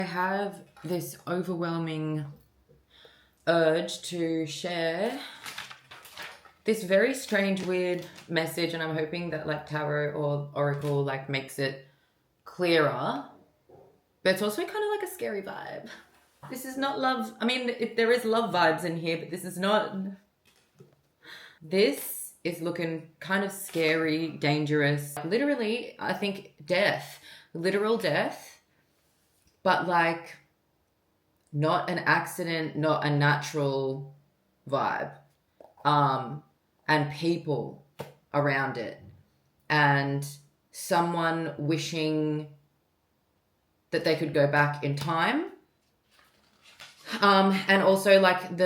I have this overwhelming urge to share this very strange, weird message, and I'm hoping that like tarot or oracle like makes it clearer. But it's also kind of like a scary vibe. This is not love. I mean, there is love vibes in here, but this is not. This is looking kind of scary, dangerous. Literally, I think death, literal death. But like, not an accident, not a natural vibe. And people around it. And someone wishing that they could go back in time. And also like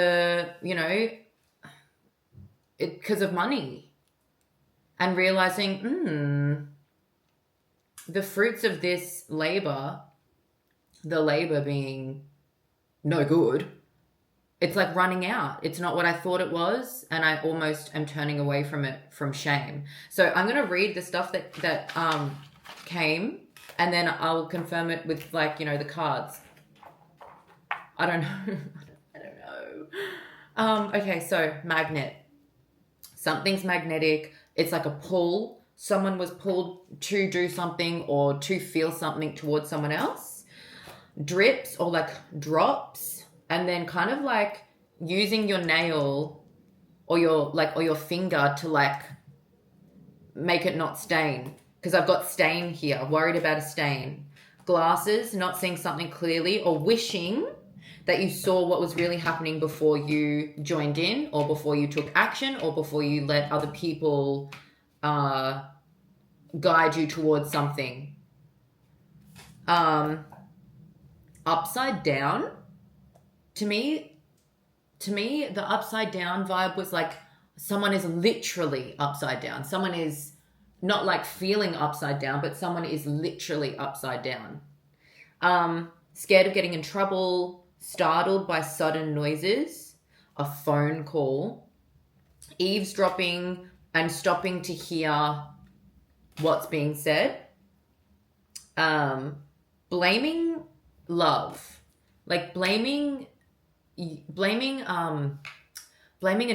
because of money. And realizing, the fruits of this labor, the labor being no good, it's like running out. It's not what I thought it was, and I almost am turning away from it from shame. So I'm going to read the stuff that came, and then I'll confirm it with the cards. I don't know. I don't know. Okay, so magnet. Something's magnetic. It's like a pull. Someone was pulled to do something or to feel something towards someone else. Drips or like drops, and then kind of like using your nail or your finger to like make it not stain, because I've got stain here, worried about a stain. Glasses, not seeing something clearly, or wishing that you saw what was really happening before you joined in, or before you took action, or before you let other people guide you towards something. Upside down, to me, the upside down vibe was like someone is literally upside down. Someone is not like feeling upside down, but someone is literally upside down. Scared of getting in trouble, startled by sudden noises, a phone call, eavesdropping and stopping to hear what's being said. Blaming love, like blaming a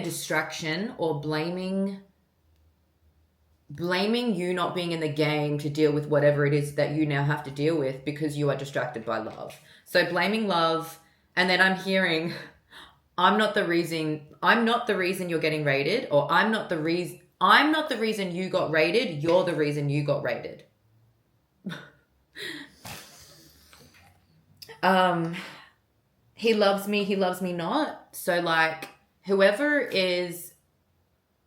distraction, or blaming you not being in the game to deal with whatever it is that you now have to deal with because you are distracted by love. So blaming love, and then I'm hearing, I'm not the reason you're getting raided, or I'm not the reason you got raided, you're the reason you got raided. He loves me not. So like whoever is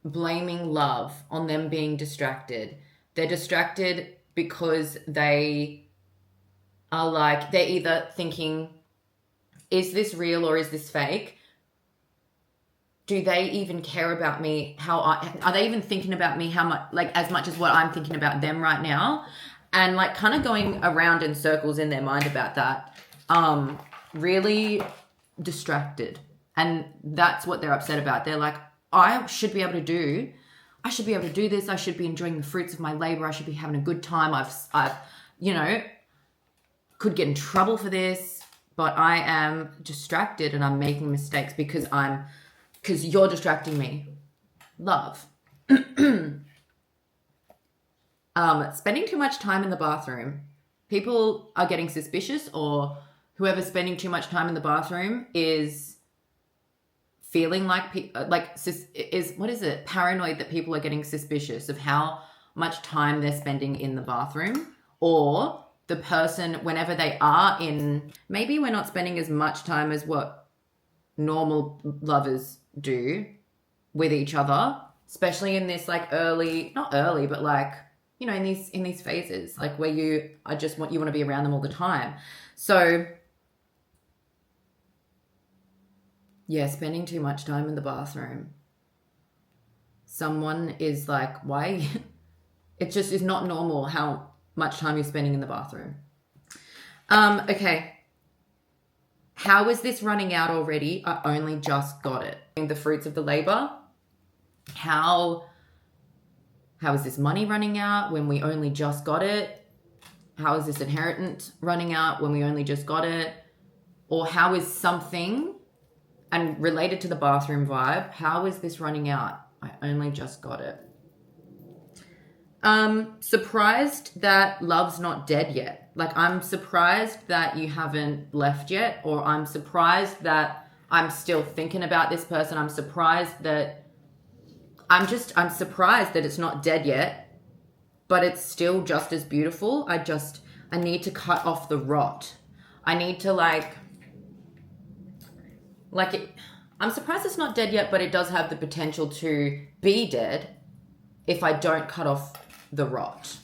blaming love on them being distracted, they're distracted because they are like, they're either thinking, is this real or is this fake? Do they even care about me? Are they even thinking about me how much, like as much as what I'm thinking about them right now? And like kind of going around in circles in their mind about that. Really distracted, and that's what they're upset about. They're like, I should be able to do this. I should be enjoying the fruits of my labor. I should be having a good time. I've could get in trouble for this, but I am distracted and I'm making mistakes because you're distracting me. Love. Spending too much time in the bathroom. People are getting suspicious, or whoever's spending too much time in the bathroom is feeling paranoid that people are getting suspicious of how much time they're spending in the bathroom, or the person, whenever they are in, maybe we're not spending as much time as what normal lovers do with each other, especially in this like not early, but like, in these phases, like where you want to be around them all the time. So yeah, spending too much time in the bathroom. Someone is like, why? It just is not normal how much time you're spending in the bathroom. Okay. How is this running out already? I only just got it. The fruits of the labor. How is this money running out when we only just got it? How is this inheritance running out when we only just got it? Or how is something, and related to the bathroom vibe, how is this running out? I only just got it. Surprised that love's not dead yet. Like, I'm surprised that you haven't left yet, or I'm surprised that I'm still thinking about this person. I'm surprised that I'm surprised that it's not dead yet, but it's still just as beautiful. I need to cut off the rot. I need to I'm surprised it's not dead yet, but it does have the potential to be dead if I don't cut off the rot.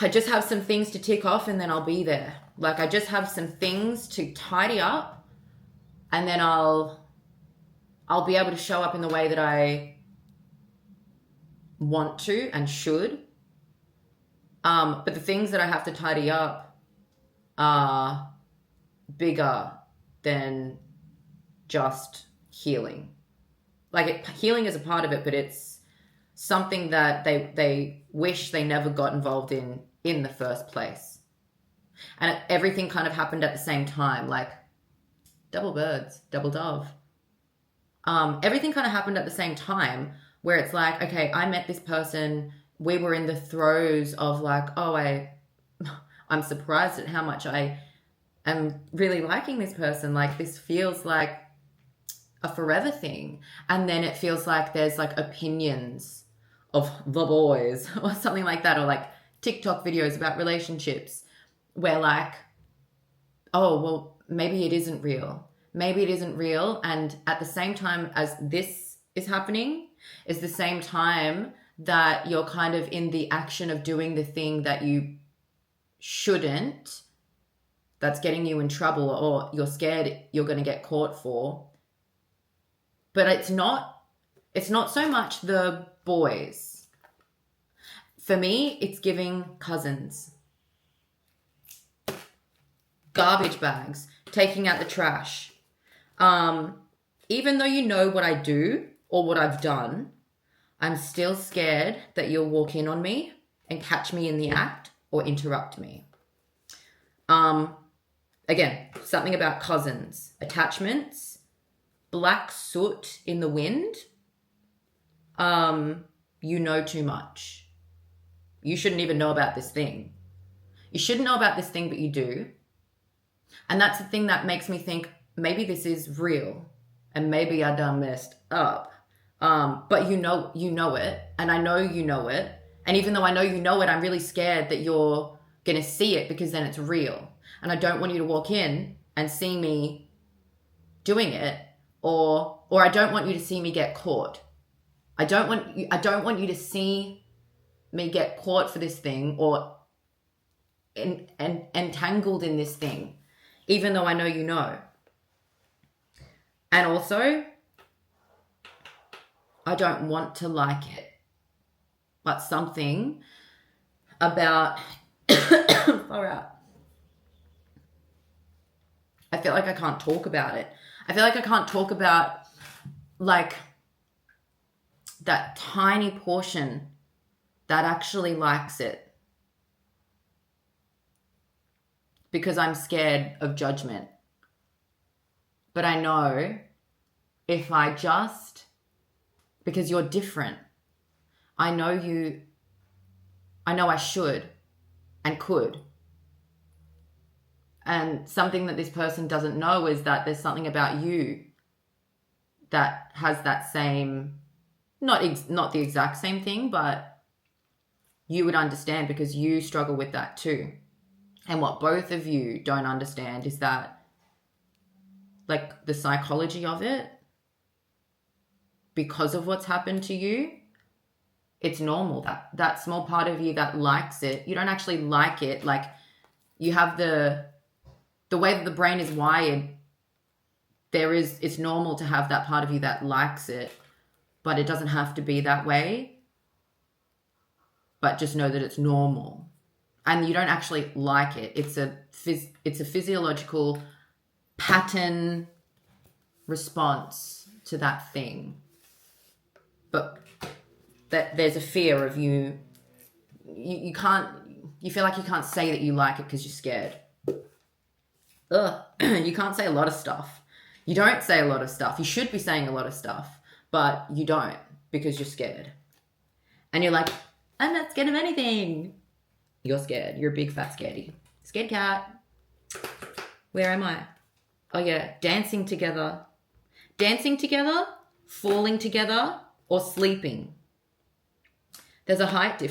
I just have some things to tick off and then I'll be there. Like, I just have some things to tidy up and then I'll be able to show up in the way that I want to and should. But the things that I have to tidy up are bigger than just healing. Like, healing is a part of it, but it's something that they wish they never got involved in the first place. And everything kind of happened at the same time, like double birds, double dove. Everything kind of happened at the same time, where it's like, okay, I met this person. We were in the throes of like, oh, I'm surprised at how much I am really liking this person. Like, this feels like a forever thing. And then it feels like there's like opinions of the boys or something like that, or like TikTok videos about relationships where like, oh, well, maybe it isn't real. Maybe it isn't real. And at the same time as this is happening is the same time that you're kind of in the action of doing the thing that you shouldn't, that's getting you in trouble, or you're scared you're going to get caught for. But it's not so much the boys. For me, it's giving cousins. Garbage bags, taking out the trash. Even though you know what I do or what I've done, I'm still scared that you'll walk in on me and catch me in the act or interrupt me. Again, something about cousins, attachments, black soot in the wind. You know too much. You shouldn't even know about this thing. You shouldn't know about this thing, but you do. And that's the thing that makes me think maybe this is real and maybe I done messed up. But you know it, and I know you know it. And even though I know you know it, I'm really scared that you're going to see it, because then it's real. And I don't want you to walk in and see me doing it, or I don't want you to see me get caught. I don't want you to see me get caught for this thing or entangled in this thing, even though I know you know. And also, I don't want to like it, but something about far out. I feel like I can't talk about it. I feel like I can't talk about like that tiny portion that actually likes it, because I'm scared of judgment. But I know if I just, because you're different, I know I should and could. And something that this person doesn't know is that there's something about you that has that same, not the exact same thing, but you would understand because you struggle with that too. And what both of you don't understand is that, like, the psychology of it, because of what's happened to you, it's normal. That small part of you that likes it, you don't actually like it. Like, you have the way that the brain is wired, it's normal to have that part of you that likes it, but it doesn't have to be that way. But just know that it's normal. And you don't actually like it. It's a physiological pattern response to that thing. But that there's a fear of you you can't, you feel like you can't say that you like it because you're scared. Ugh. You can't say a lot of stuff. You don't say a lot of stuff. You should be saying a lot of stuff, but you don't because you're scared. And you're like, I'm not scared of anything. You're scared. You're a big fat scaredy. Scared cat. Where am I? Oh yeah, dancing together. Dancing together, falling together, or sleeping. There's a height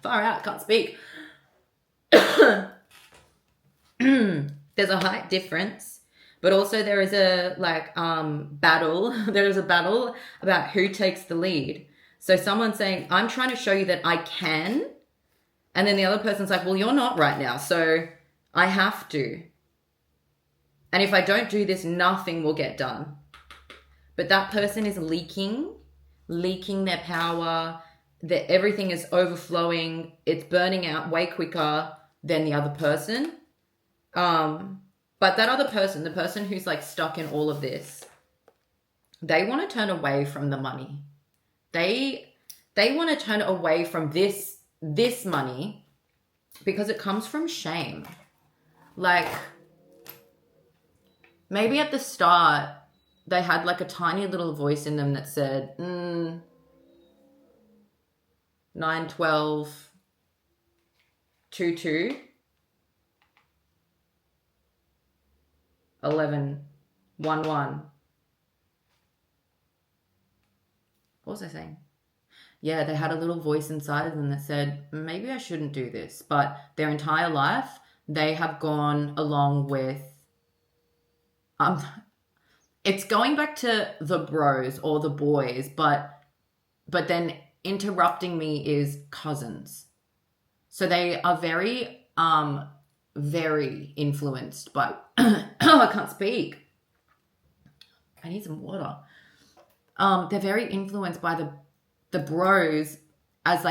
far out, can't speak. There's a height difference, but also there is a battle. There is a battle about who takes the lead. So someone's saying, I'm trying to show you that I can. And then the other person's like, well, you're not right now. So I have to. And if I don't do this, nothing will get done. But that person is leaking their power, that everything is overflowing. It's burning out way quicker than the other person. But that other person, the person who's like stuck in all of this, they want to turn away from the money. They want to turn away from this money because it comes from shame. Like, maybe at the start, they had like a tiny little voice in them that said, 9, 12, 2, 2, 11, 1, 1. What was I saying? Yeah, they had a little voice inside of them that said, maybe I shouldn't do this. But their entire life, they have gone along with, it's going back to the bros or the boys, but then interrupting me is cousins. So they are very, very influenced by, oh, I can't speak. I need some water. They're very influenced by the bros as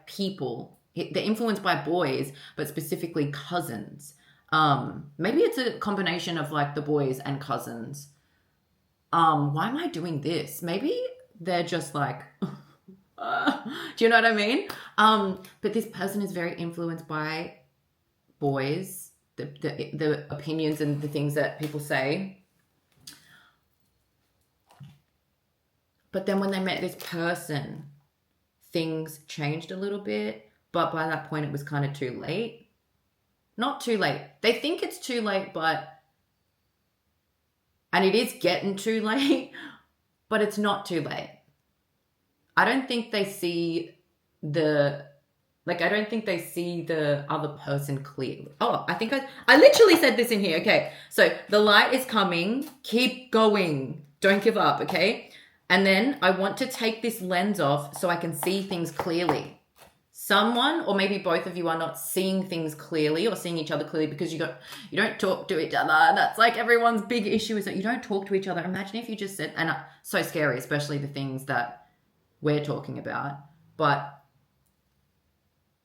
people. They're influenced by boys, but specifically cousins. Maybe it's a combination of like the boys and cousins. Why am I doing this? Maybe they're just like, do you know what I mean? But this person is very influenced by boys, the opinions and the things that people say. But then when they met this person, things changed a little bit. But by that point, it was kind of too late. Not too late. They think it's too late, and it is getting too late, but it's not too late. I don't think they see the other person clearly. Oh, I think I literally said this in here. Okay. So the light is coming. Keep going. Don't give up. Okay. And then I want to take this lens off so I can see things clearly. Someone, or maybe both of you, are not seeing things clearly or seeing each other clearly because you don't talk to each other. That's like everyone's big issue, is that you don't talk to each other. Imagine if you just said, and so scary, especially the things that we're talking about. But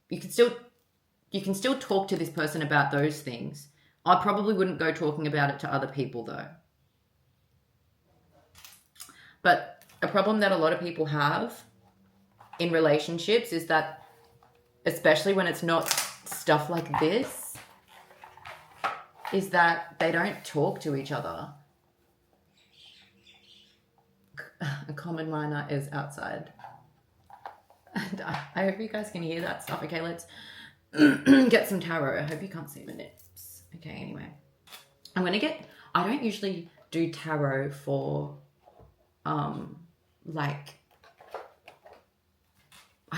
you can still talk to this person about those things. I probably wouldn't go talking about it to other people though. But a problem that a lot of people have in relationships is that, especially when it's not stuff like this, is that they don't talk to each other. A common minor is outside. And I hope you guys can hear that stuff. Okay, let's get some tarot. I hope you can't see my lips. Okay, anyway. I don't usually do tarot for,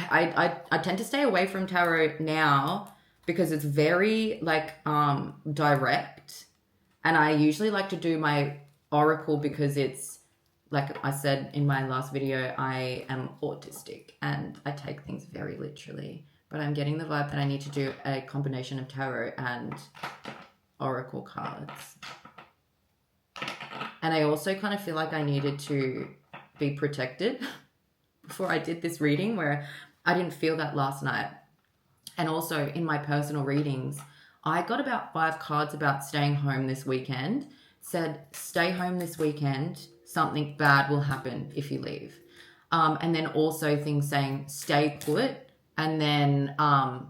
I tend to stay away from tarot now because it's very direct, and I usually like to do my oracle because it's, like I said in my last video, I am autistic and I take things very literally, but I'm getting the vibe that I need to do a combination of tarot and oracle cards. And I also kind of feel like I needed to be protected before I did this reading, where I didn't feel that last night. And also in my personal readings, I got about 5 cards about staying home this weekend. Said, stay home this weekend. Something bad will happen if you leave. And then also things saying, stay put. and then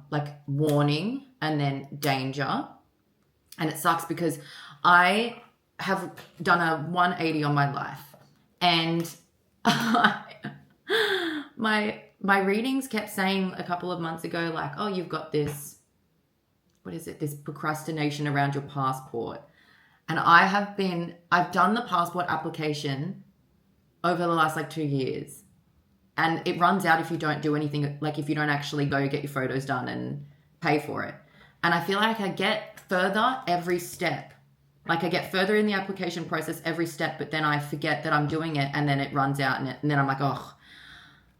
like warning, and then danger. And it sucks because I have done a 180 on my life, and my readings kept saying a couple of months ago, like, oh, you've got this, what is it, this procrastination around your passport. And I've done the passport application over the last like 2 years, and it runs out if you don't do anything, like if you don't actually go get your photos done and pay for it. And I feel like I get further every step. Like I get further in the application process every step, but then I forget that I'm doing it, and then it runs out, and then I'm like, oh,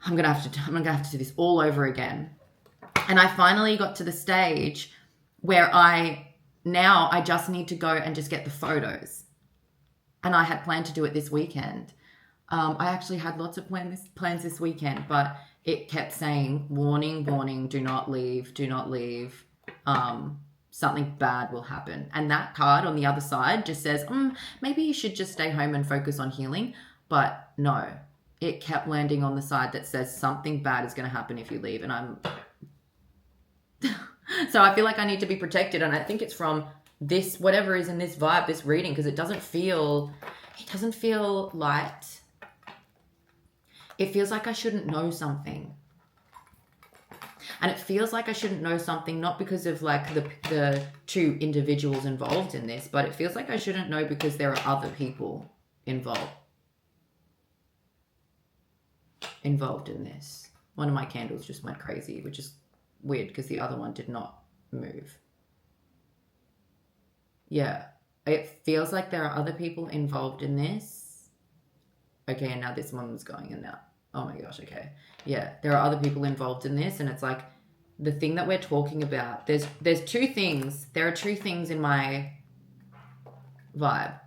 I'm gonna have to do this all over again. And I finally got to the stage where I just need to go and just get the photos. And I had planned to do it this weekend. I actually had lots of plans this weekend, but it kept saying, warning, warning, do not leave. Something bad will happen. And that card on the other side just says, maybe you should just stay home and focus on healing. But no, it kept landing on the side that says something bad is going to happen if you leave. And I'm... So I feel like I need to be protected. And I think it's from this, whatever is in this vibe, this reading, because it doesn't feel light. It feels like I shouldn't know something. And it feels like I shouldn't know something, not because of like the two individuals involved in this, but it feels like I shouldn't know because there are other people involved in this. One of my candles just went crazy, which is weird because the other one did not move. Yeah, it feels like there are other people involved in this. Okay, and now this one was going in now. Oh my gosh, okay. Yeah, there are other people involved in this, and it's like the thing that we're talking about. There's two things. There are two things in my vibe.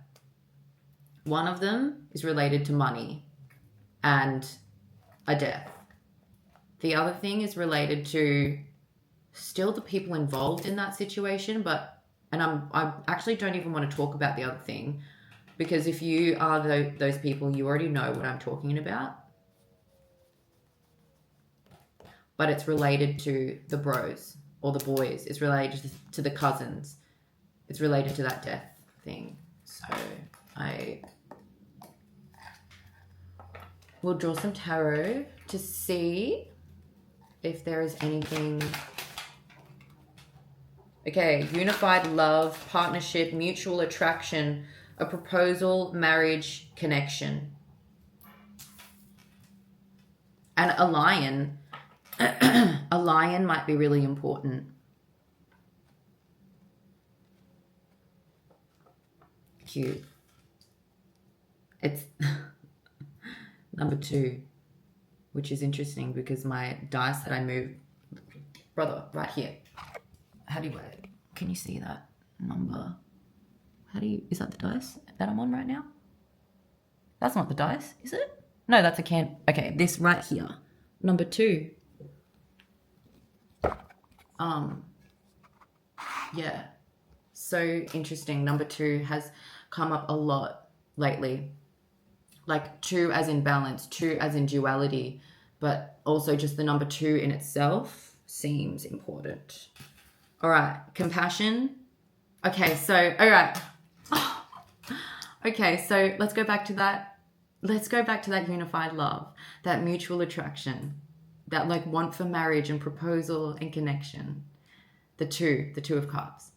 One of them is related to money and a death. The other thing is related to still the people involved in that situation, and I actually don't even want to talk about the other thing, because if you are those people, you already know what I'm talking about. But it's related to the bros or the boys. It's related to the cousins. It's related to that death thing. So I will draw some tarot to see if there is anything. Okay, unified love, partnership, mutual attraction, a proposal, marriage, connection. And a lion. A lion might be really important. Cute. It's number 2, which is interesting because my dice that I moved, brother, right here. Can you see that number? Is that the dice that I'm on right now? That's not the dice, is it? No, that's a can. Okay, this right here, number 2. Yeah, so interesting. Number 2 has come up a lot lately. Like 2 as in balance, 2 as in duality, but also just the number 2 in itself seems important. All right, compassion. Okay, so, all right. Okay, so let's go back to that. Let's go back to that unified love, that mutual attraction, that like want for marriage and proposal and connection. The 2 of cups.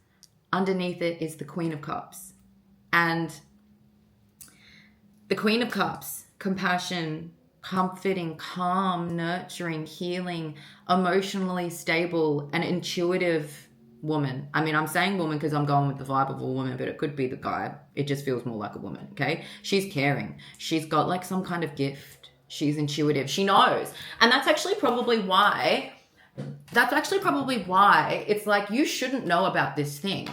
Underneath it is the Queen of Cups. And the Queen of Cups, compassion, comforting, calm, nurturing, healing, emotionally stable, and intuitive woman. I mean, I'm saying woman because I'm going with the vibe of a woman, but it could be the guy. It just feels more like a woman, okay? She's caring. She's got like some kind of gift. She's intuitive. She knows. And that's actually probably why it's like you shouldn't know about this thing.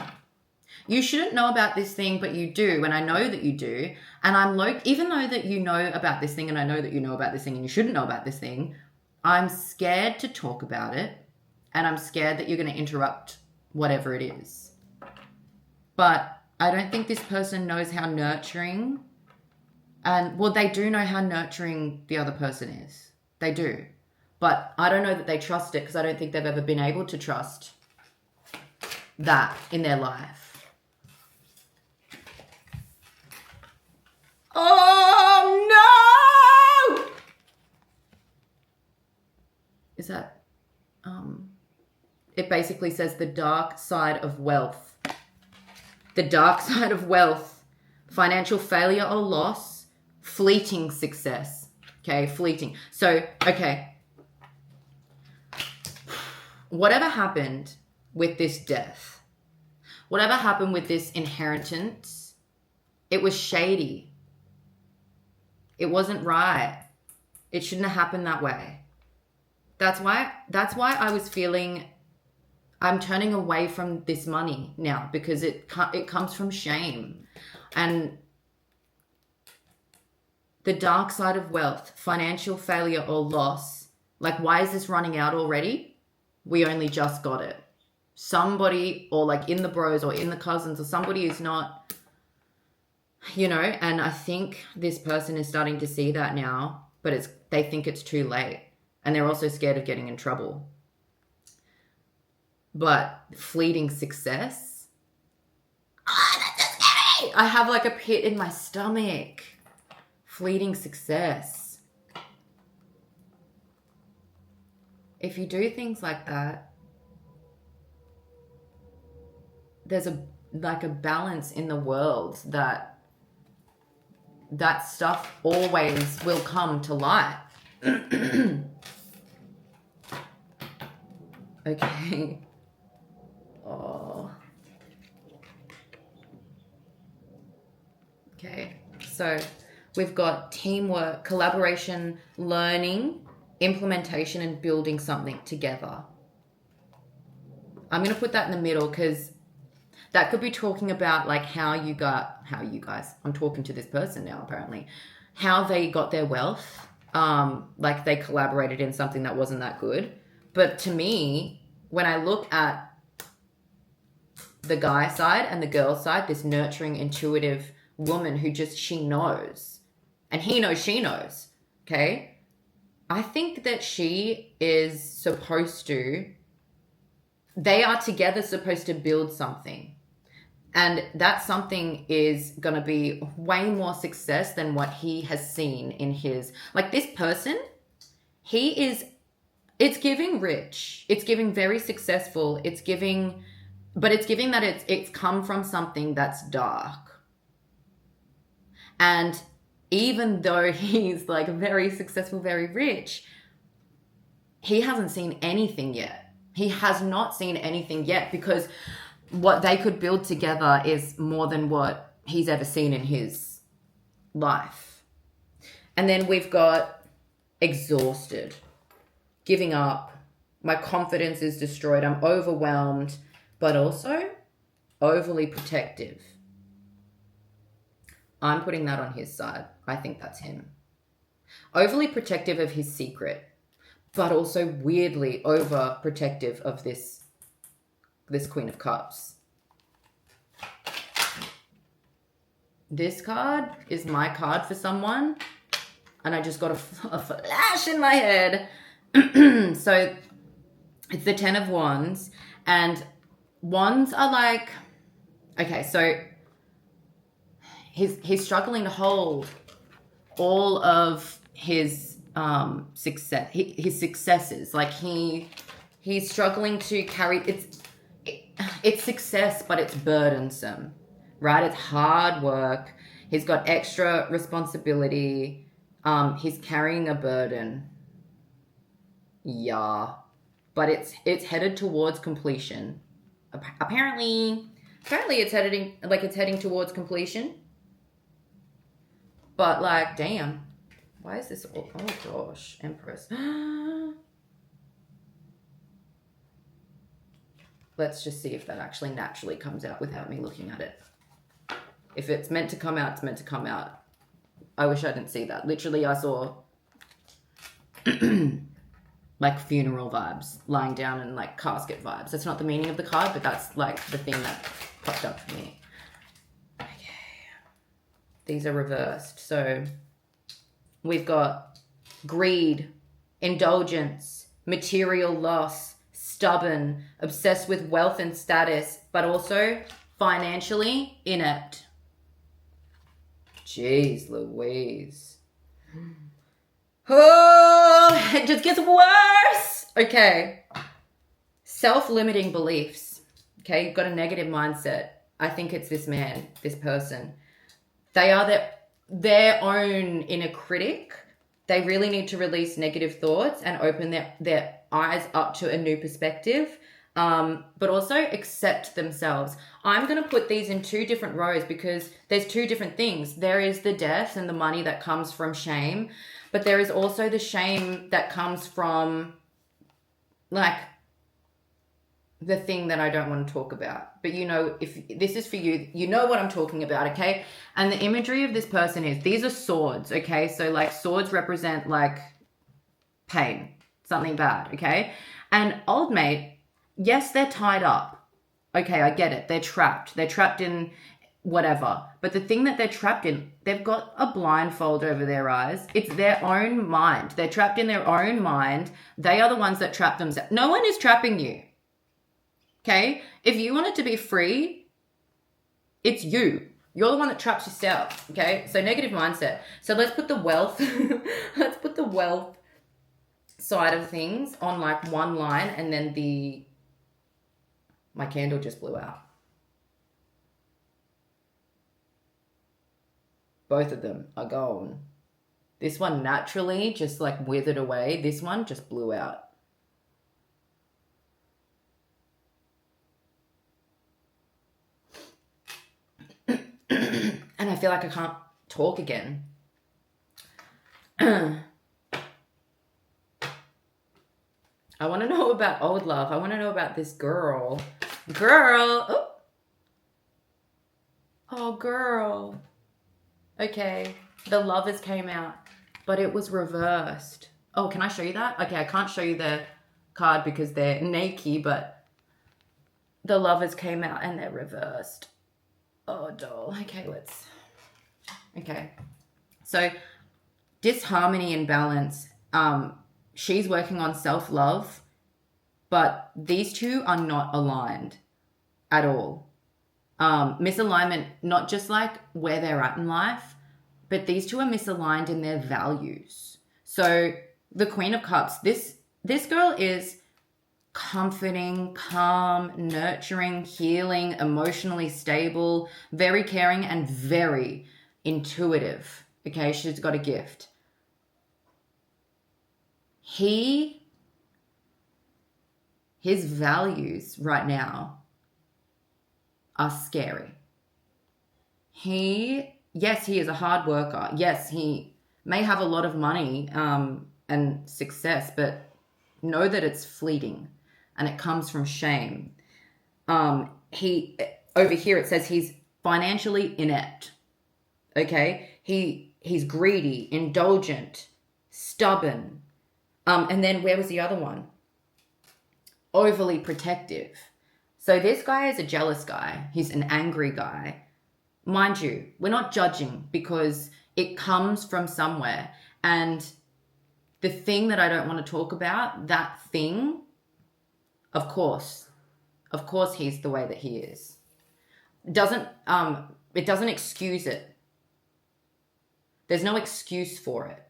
You shouldn't know about this thing, but you do. And I know that you do. And I'm like, even though that you know about this thing and I know that you know about this thing and you shouldn't know about this thing, I'm scared to talk about it. And I'm scared that you're going to interrupt whatever it is. But I don't think this person knows how nurturing, and well, they do know how nurturing the other person is. They do. But I don't know that they trust it because I don't think they've ever been able to trust that in their life. Oh, no! Is that... It basically says the dark side of wealth. The dark side of wealth. Financial failure or loss. Fleeting success. Okay, fleeting. So, okay. Whatever happened with this death, whatever happened with this inheritance, it was shady. It wasn't right. It shouldn't have happened that way. That's why I was feeling I'm turning away from this money now because it comes from shame. And the dark side of wealth, financial failure or loss, like why is this running out already? We only just got it. Somebody, or like in the bros or in the cousins or somebody who's not, and I think this person is starting to see that now, but they think it's too late. And they're also scared of getting in trouble. But fleeting success, that's so scary. I have like a pit in my stomach. Fleeting success. If you do things like that, there's a balance in the world that stuff always will come to light. Okay. Oh. Okay. So we've got teamwork, collaboration, learning, implementation, and building something together. I'm going to put that in the middle because that could be talking about like how you guys, I'm talking to this person now apparently, how they got their wealth. Like they collaborated in something that wasn't that good. But to me, when I look at the guy side and the girl side, this nurturing, intuitive woman who she knows, and he knows she knows, okay? I think that she is supposed to, they are together supposed to build something. And that something is going to be way more success than what he has seen in his, like this person, it's giving rich. It's giving very successful. But it's giving that it's come from something that's dark. And even though he's like very successful, very rich, he hasn't seen anything yet. He has not seen anything yet because what they could build together is more than what he's ever seen in his life. And then we've got exhausted. Giving up, my confidence is destroyed, I'm overwhelmed, but also overly protective. I'm putting that on his side. I think that's him. Overly protective of his secret, but also weirdly overprotective of this Queen of Cups. This card is my card for someone, and I just got a flash in my head. So it's the 10 of Wands, and wands are like, okay, so he's struggling to hold all of his his successes. Like he's struggling to carry it's success, but it's burdensome, right? It's hard work. He's got extra responsibility. He's carrying a burden. Yeah, but it's headed towards completion. Apparently it's heading towards completion. But like, damn, why is this? Oh gosh, Empress. Let's just see if that actually naturally comes out without me looking at it. If it's meant to come out, it's meant to come out. I wish I didn't see that. Literally, I saw like funeral vibes, lying down, and like casket vibes. That's not the meaning of the card, but that's like the thing that popped up for me. Okay. These are reversed. So we've got greed, indulgence, material loss, stubborn, obsessed with wealth and status, but also financially inept. Jeez Louise. Oh, it just gets worse. Okay. Self-limiting beliefs. Okay, you've got a negative mindset. I think it's this man, this person. They are their own inner critic. They really need to release negative thoughts and open their eyes up to a new perspective, but also accept themselves. I'm going to put these in two different rows because there's two different things. There is the death and the money that comes from shame, but there is also the shame that comes from, like, the thing that I don't want to talk about. But you know, if this is for you, you know what I'm talking about, okay? And the imagery of this person is, these are swords, okay? So like swords represent like pain, something bad, okay? And old mate, yes, they're tied up. Okay, I get it. They're trapped. They're trapped in whatever. But the thing that they're trapped in, they've got a blindfold over their eyes. It's their own mind. They're trapped in their own mind. They are the ones that trap themselves. No one is trapping you. Okay, if you want it to be free, it's you. You're the one that traps yourself. Okay, so negative mindset. So let's put the wealth, let's put the wealth side of things on like one line, and then my candle just blew out. Both of them are gone. This one naturally just like withered away. This one just blew out. And I feel like I can't talk again. I want to know about old love. I want to know about this girl. Girl. Oh, girl. Okay. The lovers came out, but it was reversed. Oh, can I show you that? Okay, I can't show you the card because they're naked, but the lovers came out and they're reversed. Oh, doll. Okay. So, disharmony and balance. She's working on self-love, but these two are not aligned at all. Misalignment, not just like where they're at in life, but these two are misaligned in their values. So, the Queen of Cups, this girl is comforting, calm, nurturing, healing, emotionally stable, very caring, and very intuitive. Okay, she's got a gift. His values right now are scary. Yes, he is a hard worker. Yes, he may have a lot of money and success, but know that it's fleeting. And it comes from shame. Over here it says he's financially inept. Okay? He's greedy, indulgent, stubborn. And then where was the other one? Overly protective. So this guy is a jealous guy. He's an angry guy. Mind you, we're not judging because it comes from somewhere. And the thing that I don't want to talk about, that thing, of course he's the way that he is. It doesn't excuse it. There's no excuse for it.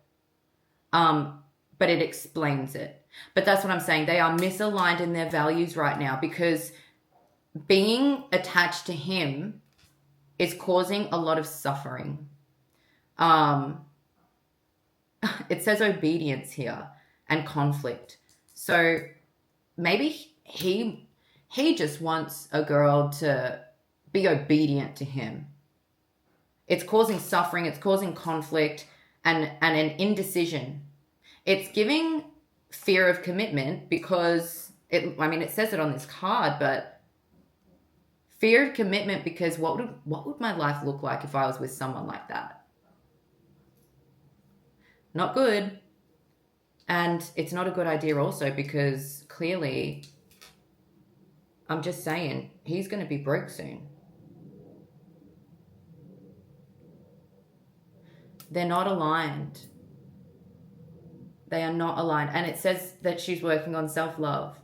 But it explains it. But that's what I'm saying. They are misaligned in their values right now because being attached to him is causing a lot of suffering. It says obedience here and conflict. So maybe he just wants a girl to be obedient to him. It's causing suffering, it's causing conflict and an indecision. It's giving fear of commitment because it says it on this card, but fear of commitment because what would my life look like if I was with someone like that? Not good. And it's not a good idea also because clearly, I'm just saying, he's going to be broke soon. They're not aligned. They are not aligned. And it says that she's working on self-love.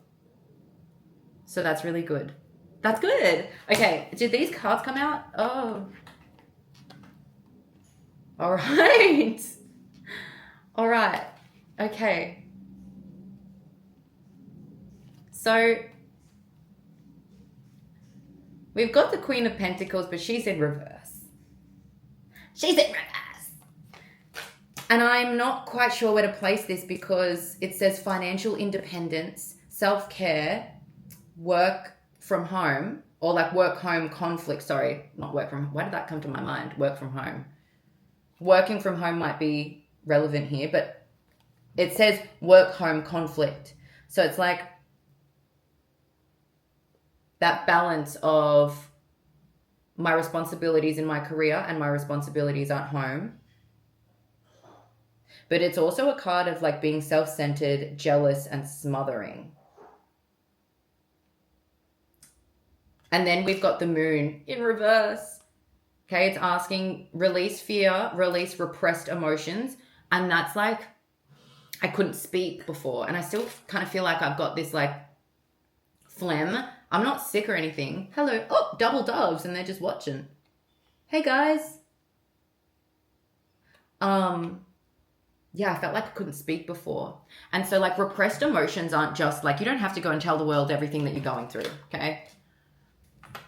So that's really good. That's good. Okay, did these cards come out? Oh. All right. All right. Okay. So we've got the Queen of Pentacles, but she's in reverse. She's in reverse. And I'm not quite sure where to place this because it says financial independence, self-care, work from home, or like work-home conflict. Sorry, not work from home. Why did that come to my mind? Work from home. Working from home might be relevant here, but it says work-home conflict. So it's like that balance of my responsibilities in my career and my responsibilities at home. But it's also a card of like being self-centered, jealous, and smothering. And then we've got the moon in reverse. Okay, it's asking release fear, release repressed emotions. And that's like, I couldn't speak before. And I still kind of feel like I've got this like phlegm. I'm not sick or anything. Hello. Oh, double doves and they're just watching. Hey guys. Yeah, I felt like I couldn't speak before. And so like repressed emotions aren't just like, you don't have to go and tell the world everything that you're going through. Okay.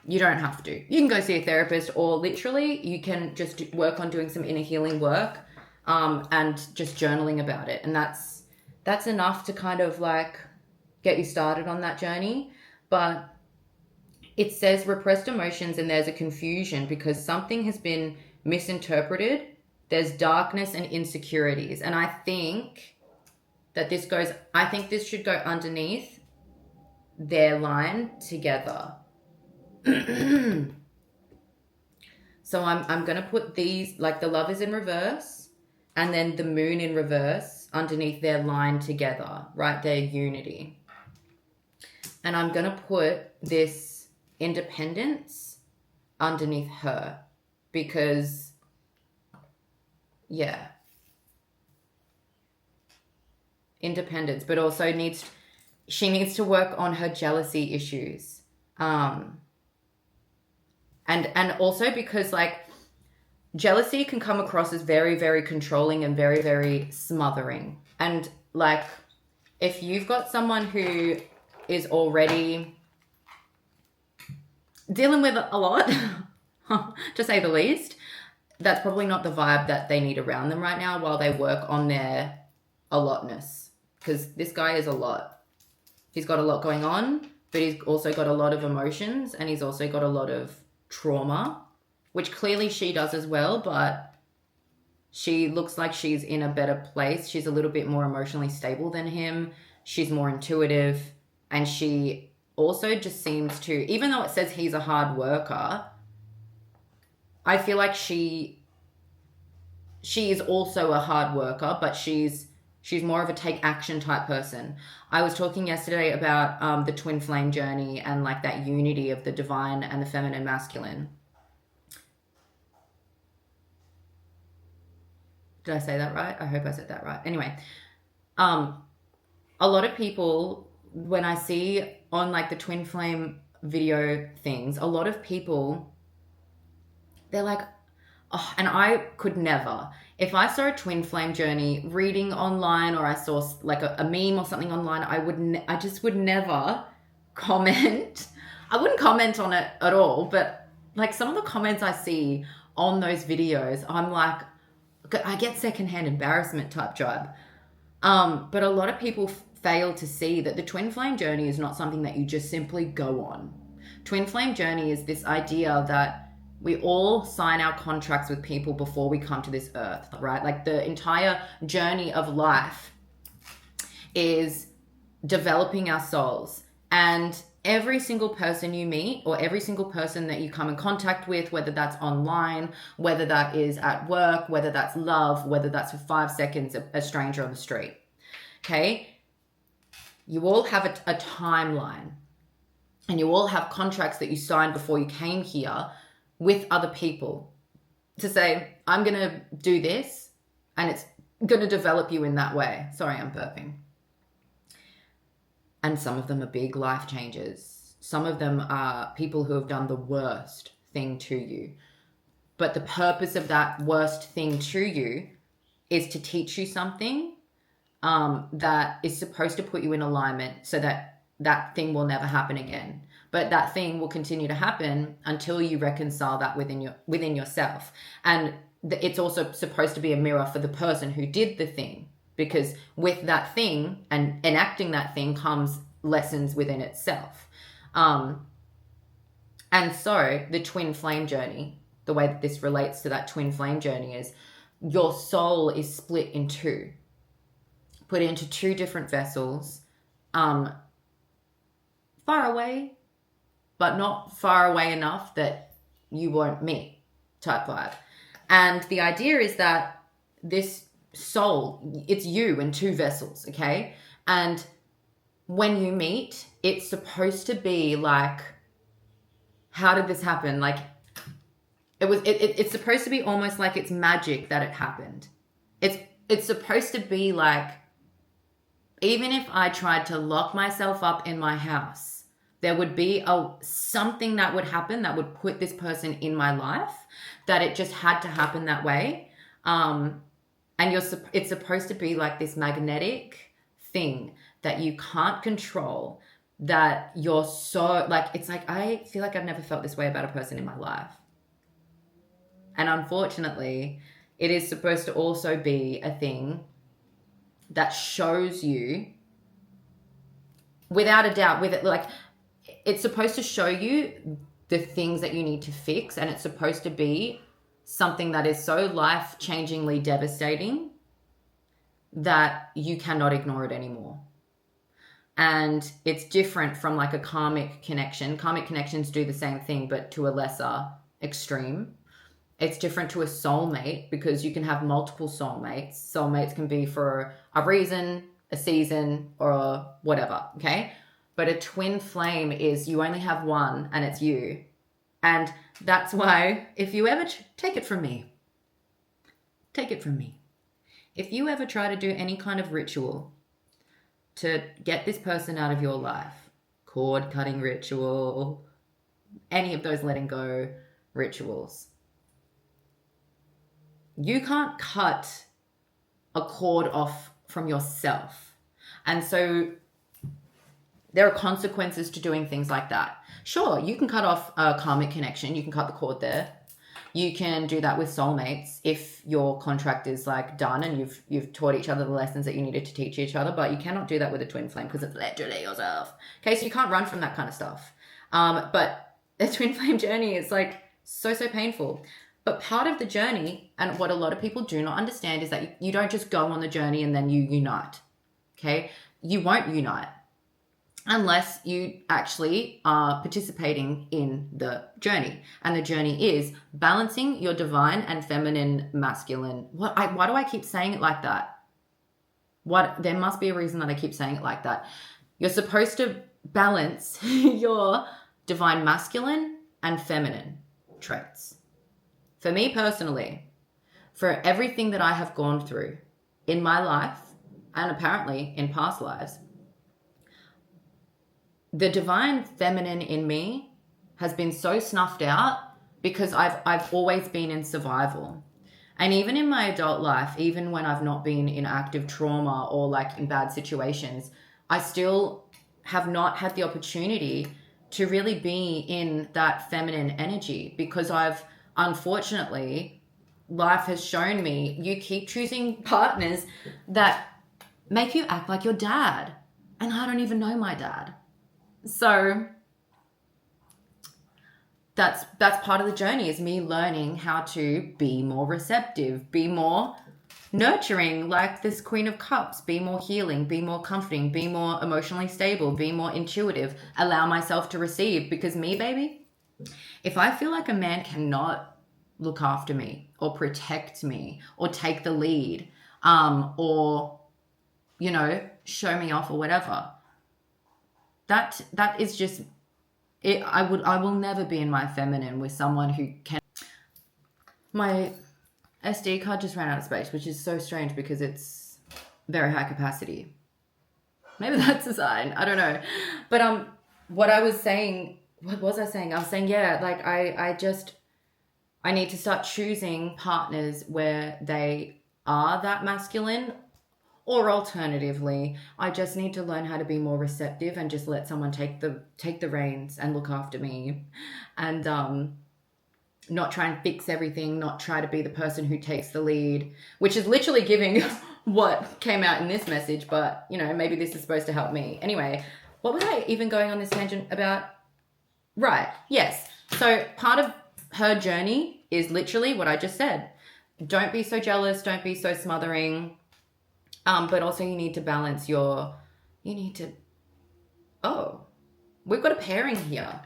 You don't have to. You can go see a therapist, or literally you can just work on doing some inner healing work and just journaling about it. And that's enough to kind of like get you started on that journey. But it says repressed emotions and there's a confusion because something has been misinterpreted. There's darkness and insecurities. And I think that this should go underneath their line together. So I'm going to put these, like the love is in reverse and then the moon in reverse underneath their line together, right? Their unity. And I'm going to put this independence underneath her because, yeah, independence, but also she needs to work on her jealousy issues. And also because like jealousy can come across as very, very controlling and very, very smothering. And like if you've got someone who is already dealing with a lot, to say the least, that's probably not the vibe that they need around them right now while they work on their allotness. Because this guy is a lot. He's got a lot going on, but he's also got a lot of emotions and he's also got a lot of trauma, which clearly she does as well, but she looks like she's in a better place. She's a little bit more emotionally stable than him. She's more intuitive, and she also just seems to, even though it says he's a hard worker, I feel like she is also a hard worker, but she's more of a take action type person. I was talking yesterday about the twin flame journey and like that unity of the divine and the feminine masculine. Did I say that right? I hope I said that right. Anyway, a lot of people, when I see on like the twin flame video things, a lot of people, they're like, oh, and I could never. If I saw a twin flame journey reading online, or I saw like a meme or something online, I just would never comment. I wouldn't comment on it at all. But like some of the comments I see on those videos, I'm like, I get secondhand embarrassment type vibe. But a lot of people fail to see that the twin flame journey is not something that you just simply go on. Twin flame journey is this idea that we all sign our contracts with people before we come to this earth, right? Like the entire journey of life is developing our souls. And every single person you meet, or every single person that you come in contact with, whether that's online, whether that is at work, whether that's love, whether that's for 5 seconds, a stranger on the street, okay? You all have a timeline, and you all have contracts that you signed before you came here with other people to say, I'm going to do this, and it's going to develop you in that way. Sorry, I'm burping. And some of them are big life changes. Some of them are people who have done the worst thing to you. But the purpose of that worst thing to you is to teach you something that is supposed to put you in alignment so that that thing will never happen again. But that thing will continue to happen until you reconcile that within yourself. And it's also supposed to be a mirror for the person who did the thing, because with that thing and enacting that thing comes lessons within itself. And so the twin flame journey, the way that this relates to that twin flame journey is your soul is split in two, put into two different vessels, far away, but not far away enough that you won't meet, type vibe. And the idea is that this soul, it's you in two vessels, okay? And when you meet, it's supposed to be like, how did this happen? Like, it's supposed to be almost like it's magic that it happened. It's supposed to be like, even if I tried to lock myself up in my house, there would be something that would happen that would put this person in my life, that it just had to happen that way. And it's supposed to be like this magnetic thing that you can't control, that you're so, like, it's like, I feel like I've never felt this way about a person in my life. And unfortunately, it is supposed to also be a thing that shows you, without a doubt, with it, like, it's supposed to show you the things that you need to fix, and it's supposed to be something that is so life-changingly devastating that you cannot ignore it anymore. And it's different from like a karmic connection. Karmic connections do the same thing, but to a lesser extreme. It's different to a soulmate, because you can have multiple soulmates. Soulmates can be for a reason, a season, or whatever, okay? But a twin flame is you only have one, and it's you. And that's why, if you ever, take it from me. Take it from me. If you ever try to do any kind of ritual to get this person out of your life, cord cutting ritual, any of those letting go rituals, you can't cut a cord off from yourself. And so there are consequences to doing things like that. Sure, you can cut off a karmic connection. You can cut the cord there. You can do that with soulmates if your contract is like done and you've taught each other the lessons that you needed to teach each other. But you cannot do that with a twin flame, because it's literally yourself. Okay, so you can't run from that kind of stuff. But the twin flame journey is like so painful. But part of the journey, and what a lot of people do not understand, is that you don't just go on the journey and then you unite. Okay, you won't unite unless you actually are participating in the journey. And the journey is balancing your divine and feminine masculine. Why do I keep saying it like that? There must be a reason that I keep saying it like that. You're supposed to balance your divine masculine and feminine traits. For me personally, for everything that I have gone through in my life, and apparently in past lives, the divine feminine in me has been so snuffed out because I've always been in survival. And even in my adult life, even when I've not been in active trauma or like in bad situations, I still have not had the opportunity to really be in that feminine energy, because unfortunately, life has shown me you keep choosing partners that make you act like your dad. And I don't even know my dad. So that's part of the journey, is me learning how to be more receptive, be more nurturing, like this Queen of Cups, be more healing, be more comforting, be more emotionally stable, be more intuitive, allow myself to receive. Because me, baby, if I feel like a man cannot look after me or protect me or take the lead, or, you know, show me off or whatever, that is just it. I will never be in my feminine with someone who can. My SD card just ran out of space, which is so strange because it's very high capacity. Maybe that's a sign. I don't know. But what I was saying, what was I saying? I was saying, yeah, like I need to start choosing partners where they are that masculine, or alternatively, I just need to learn how to be more receptive and just let someone take the reins and look after me, and not try and fix everything, not try to be the person who takes the lead, which is literally giving what came out in this message, but you know, maybe this is supposed to help me. Anyway, what was I even going on this tangent about? Right, yes. So part of her journey is literally what I just said. Don't be so jealous, don't be so smothering. But also you need to balance oh, we've got a pairing here.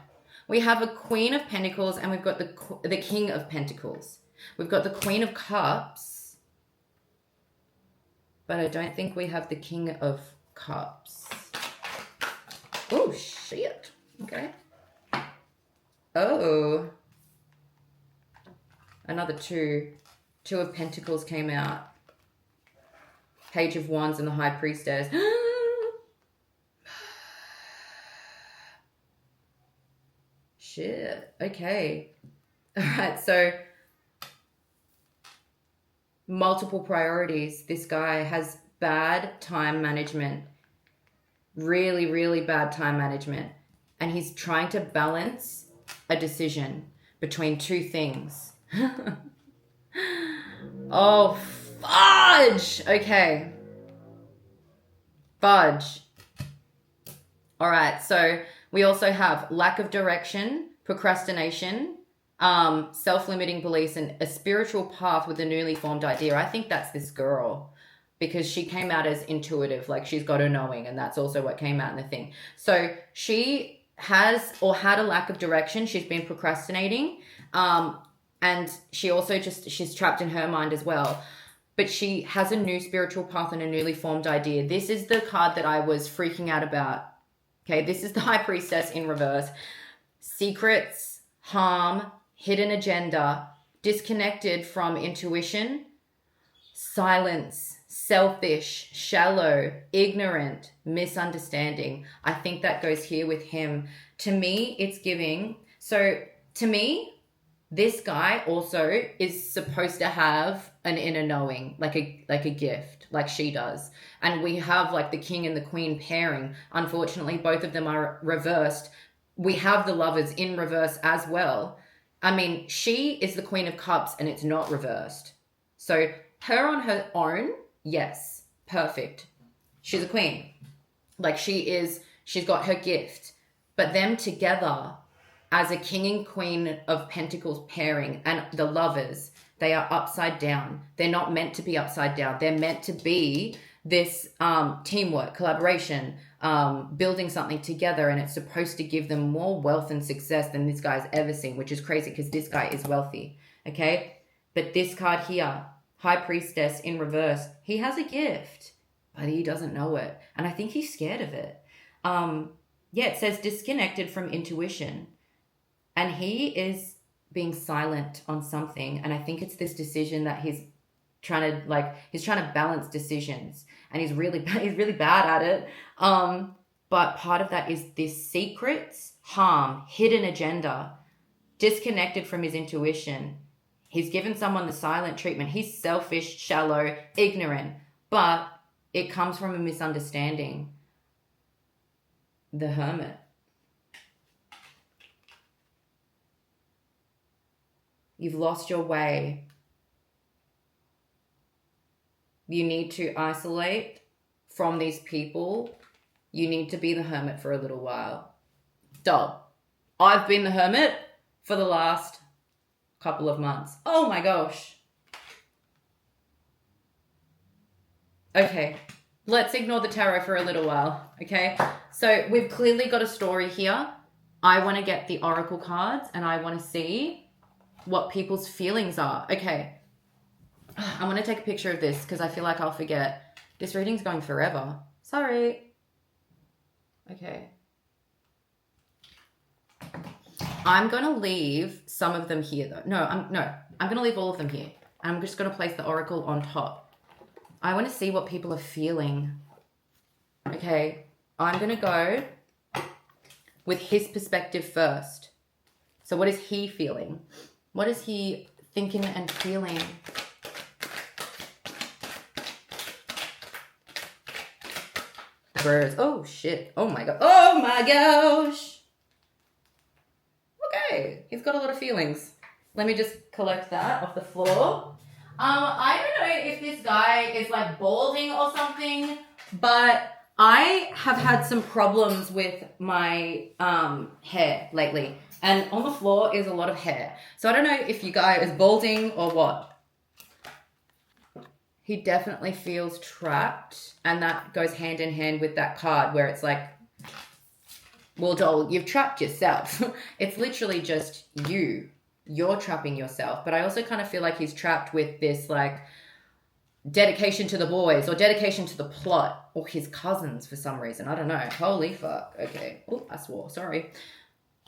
We have a Queen of Pentacles and we've got the King of Pentacles. We've got the Queen of Cups, but I don't think we have the King of Cups. Oh, shit. Okay. Oh. Another two. Two of Pentacles came out. Page of Wands and the High Priestess. Shit. Okay. All right. So multiple priorities. This guy has bad time management. Really, really bad time management. And he's trying to balance a decision between two things. Oh, fudge. Okay. Fudge. All right. So we also have lack of direction, procrastination, self-limiting beliefs, and a spiritual path with a newly formed idea. I think that's this girl because she came out as intuitive, like she's got a knowing, and that's also what came out in the thing. So she has or had a lack of direction. She's been procrastinating. And she also she's trapped in her mind as well. But she has a new spiritual path and a newly formed idea. This is the card that I was freaking out about. Okay, this is the High Priestess in reverse. Secrets, harm, hidden agenda, disconnected from intuition, silence, selfish, shallow, ignorant, misunderstanding. I think that goes here with him. To me, it's giving. So to me, this guy also is supposed to have an inner knowing, like a gift, like she does. And we have like the King and the Queen pairing. Unfortunately, both of them are reversed. We have the Lovers in reverse as well. I mean, she is the Queen of Cups and it's not reversed. So her on her own, yes, perfect. She's a queen. Like she's got her gift. But them together as a King and Queen of Pentacles pairing and the Lovers, they are upside down. They're not meant to be upside down. They're meant to be this teamwork, collaboration, building something together, and it's supposed to give them more wealth and success than this guy's ever seen, which is crazy because this guy is wealthy, okay? But this card here, High Priestess in reverse, he has a gift, but he doesn't know it, and I think he's scared of it. Yeah, it says disconnected from intuition. And he is being silent on something. And I think it's this decision that he's trying to balance decisions. And he's really bad at it. But part of that is this secrets, harm, hidden agenda, disconnected from his intuition. He's given someone the silent treatment. He's selfish, shallow, ignorant. But it comes from a misunderstanding. The Hermit. You've lost your way. You need to isolate from these people. You need to be the Hermit for a little while. Duh. I've been the Hermit for the last couple of months. Oh my gosh. Okay. Let's ignore the tarot for a little while. Okay. So we've clearly got a story here. I want to get the Oracle cards and I want to see what people's feelings are. Okay. I'm going to take a picture of this because I feel like I'll forget. This reading's going forever. Sorry. Okay. I'm going to leave some of them here though. I'm going to leave all of them here. I'm just going to place the oracle on top. I want to see what people are feeling. Okay, I'm going to go with his perspective first. So what is he feeling? What is he thinking and feeling? Birds. Oh, shit. Oh, my God. Oh, my gosh. Okay, he's got a lot of feelings. Let me just collect that off the floor. I don't know if this guy is like balding or something, but I have had some problems with my hair lately, and on the floor is a lot of hair. So I don't know if you guy is balding or what. He definitely feels trapped, and that goes hand in hand with that card where it's like, well, doll, you've trapped yourself. It's literally just you. You're trapping yourself. But I also kind of feel like he's trapped with this like dedication to the boys or dedication to the plot or his cousins for some reason. I don't know. Holy fuck. Okay. Oh, I swore. Sorry.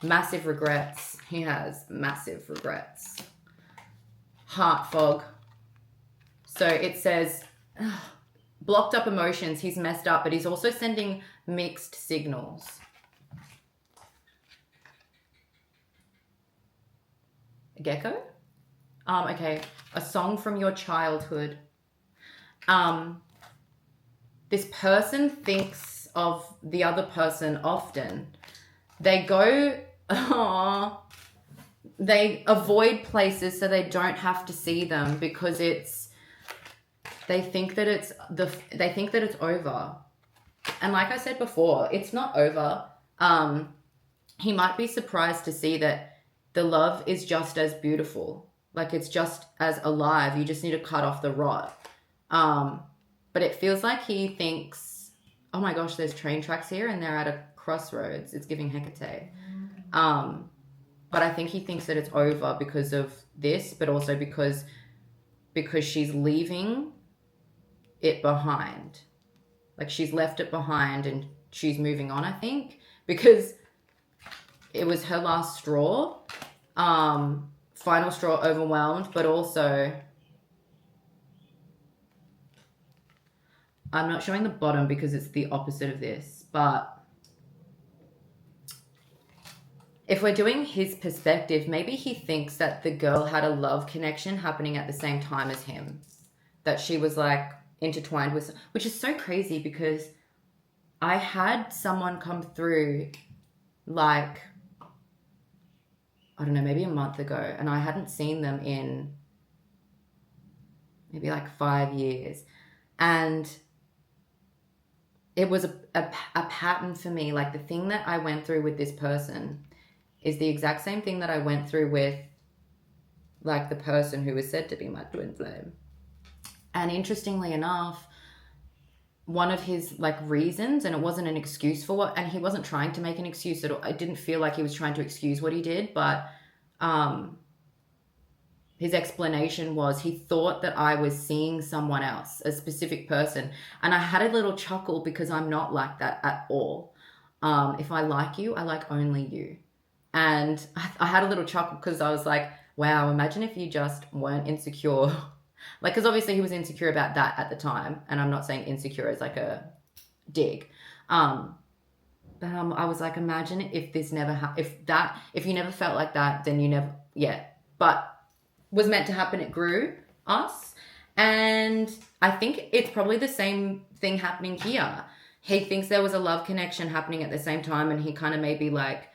Massive regrets. He has massive regrets. Heart fog. So it says blocked up emotions. He's messed up, but he's also sending mixed signals. Gecko? Okay. A song from your childhood. This person thinks of the other person often. They go, they avoid places so they don't have to see them because they think that it's over. And like I said before, it's not over. He might be surprised to see that the love is just as beautiful. Like it's just as alive. You just need to cut off the rot. But it feels like he thinks, oh my gosh, there's train tracks here and they're at a crossroads. It's giving Hecate. But I think he thinks that it's over because of this, but also because she's leaving it behind. Like she's left it behind and she's moving on, I think, because it was her last straw. Final straw, overwhelmed, but also I'm not showing the bottom because it's the opposite of this, but if we're doing his perspective, maybe he thinks that the girl had a love connection happening at the same time as him, that she was like intertwined with, which is so crazy because I had someone come through like, I don't know, maybe a month ago, and I hadn't seen them in maybe like 5 years. And it was a pattern for me. Like the thing that I went through with this person is the exact same thing that I went through with like the person who was said to be my twin flame. And interestingly enough, one of his like reasons, and it wasn't an excuse for what, and he wasn't trying to make an excuse at all. I didn't feel like he was trying to excuse what he did, but his explanation was he thought that I was seeing someone else, a specific person. And I had a little chuckle because I'm not like that at all. If I like you, I like only you. And I had a little chuckle because I was like, wow, imagine if you just weren't insecure. Like, because obviously he was insecure about that at the time. And I'm not saying insecure as like a dig. But I was like, imagine if this never if you never felt like that, then you never, yeah. But was meant to happen, it grew us. And I think it's probably the same thing happening here. He thinks there was a love connection happening at the same time, and he kind of maybe like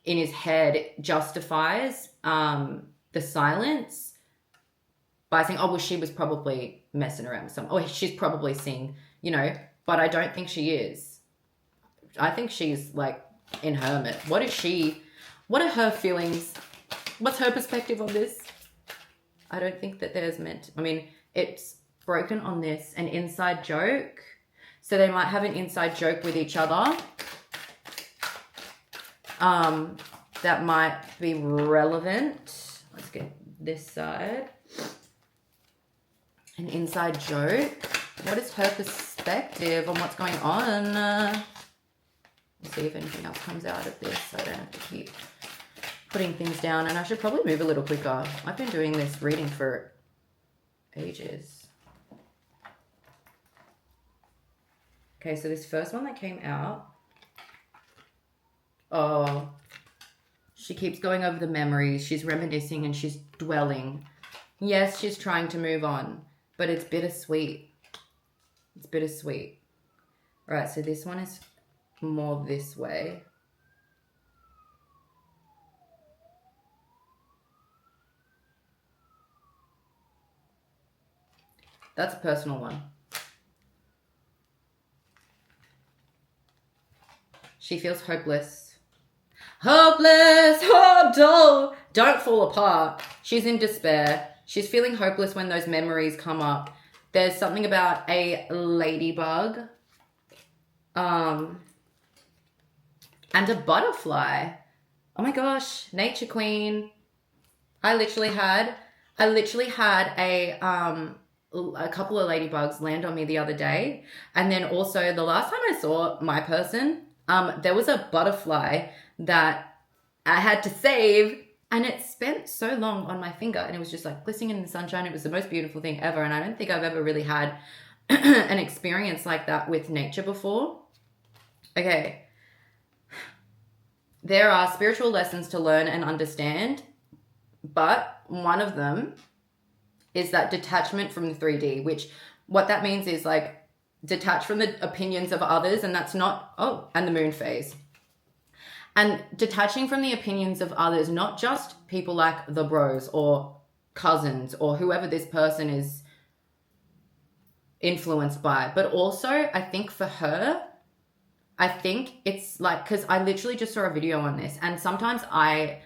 in his head justifies the silence by saying, oh, well, she was probably messing around with someone. Oh, she's probably seeing, you know, but I don't think she is. I think she's like in hermit. What are her feelings? What's her perspective on this? I don't think that there's it's broken on this, an inside joke. So they might have an inside joke with each other. That might be relevant. Let's get this side. An inside joke. What is her perspective on what's going on? Let's see if anything else comes out of this. So I don't have to keep putting things down. And I should probably move a little quicker. I've been doing this reading for ages. Okay, so this first one that came out. Oh, she keeps going over the memories. She's reminiscing and she's dwelling. Yes, she's trying to move on, but it's bittersweet. It's bittersweet. All right, so this one is more this way. That's a personal one. She feels hopeless. Hopeless! Oh, don't fall apart. She's in despair. She's feeling hopeless when those memories come up. There's something about a ladybug. And a butterfly. Oh my gosh, nature queen. I literally had a couple of ladybugs land on me the other day. And then also the last time I saw my person, there was a butterfly that I had to save, and it spent so long on my finger, and it was just like glistening in the sunshine. It was the most beautiful thing ever. And I don't think I've ever really had an experience like that with nature before. Okay. There are spiritual lessons to learn and understand, but one of them is that detachment from the 3D, which what that means is like detach from the opinions of others, and that's not, and the moon phase. And detaching from the opinions of others, not just people like the bros or cousins or whoever this person is influenced by, but also I think for her, I think it's like, because I literally just saw a video on this, and sometimes I,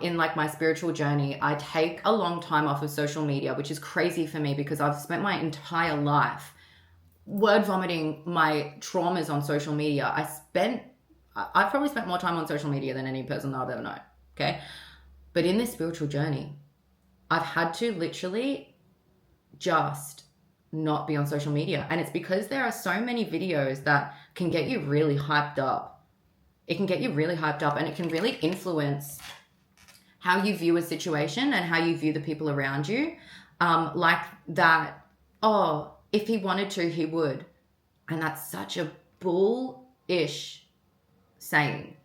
in like my spiritual journey, I take a long time off of social media, which is crazy for me because I've spent my entire life word vomiting my traumas on social media. I've probably spent more time on social media than any person that I've ever known, okay? But in this spiritual journey, I've had to literally just not be on social media. And it's because there are so many videos that can get you really hyped up. It can get you really hyped up, and it can really influence how you view a situation and how you view the people around you. Like that, if he wanted to, he would. And that's such a bullish saying.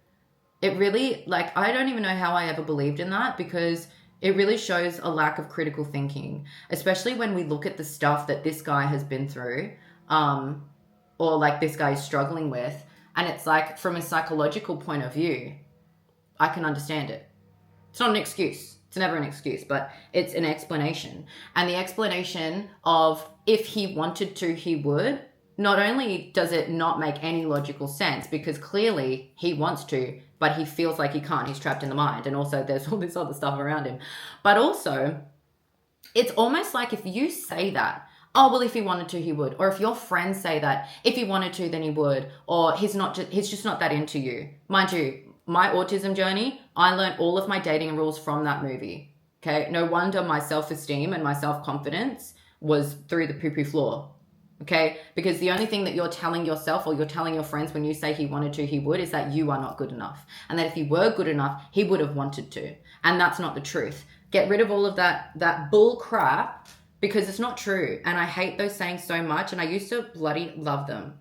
It really, like, I don't even know how I ever believed in that, because it really shows a lack of critical thinking, especially when we look at the stuff that this guy has been through, or like this guy is struggling with. And it's like, from a psychological point of view, I can understand it. It's not an excuse. It's never an excuse, but it's an explanation. And the explanation of if he wanted to, he would, not only does it not make any logical sense, because clearly he wants to, but he feels like he can't. He's trapped in the mind. And also there's all this other stuff around him. But also, it's almost like if you say that, if he wanted to, he would. Or if your friends say that, if he wanted to, then he would. Or he's just not that into you. Mind you, my autism journey, I learned all of my dating rules from that movie. Okay? No wonder my self-esteem and my self-confidence was through the poo-poo floor. Okay? Because the only thing that you're telling yourself or you're telling your friends when you say he wanted to, he would, is that you are not good enough. And that if you were good enough, he would have wanted to. And that's not the truth. Get rid of all of that bull crap, because it's not true. And I hate those sayings so much. And I used to bloody love them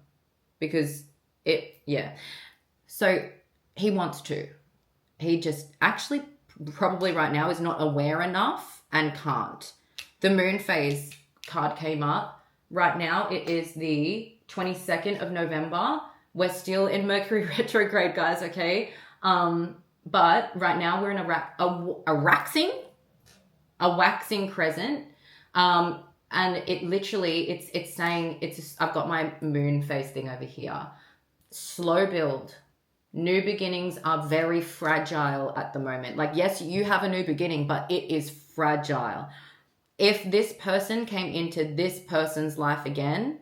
because So he wants to. He just actually probably right now is not aware enough and can't. The moon phase card came up. Right now it is the 22nd of November. We're still in Mercury retrograde, guys, okay? But right now we're in a waxing crescent. And it literally, it's saying, I've got my moon phase thing over here. Slow build. New beginnings are very fragile at the moment. Like, yes, you have a new beginning, but it is fragile. If this person came into this person's life again,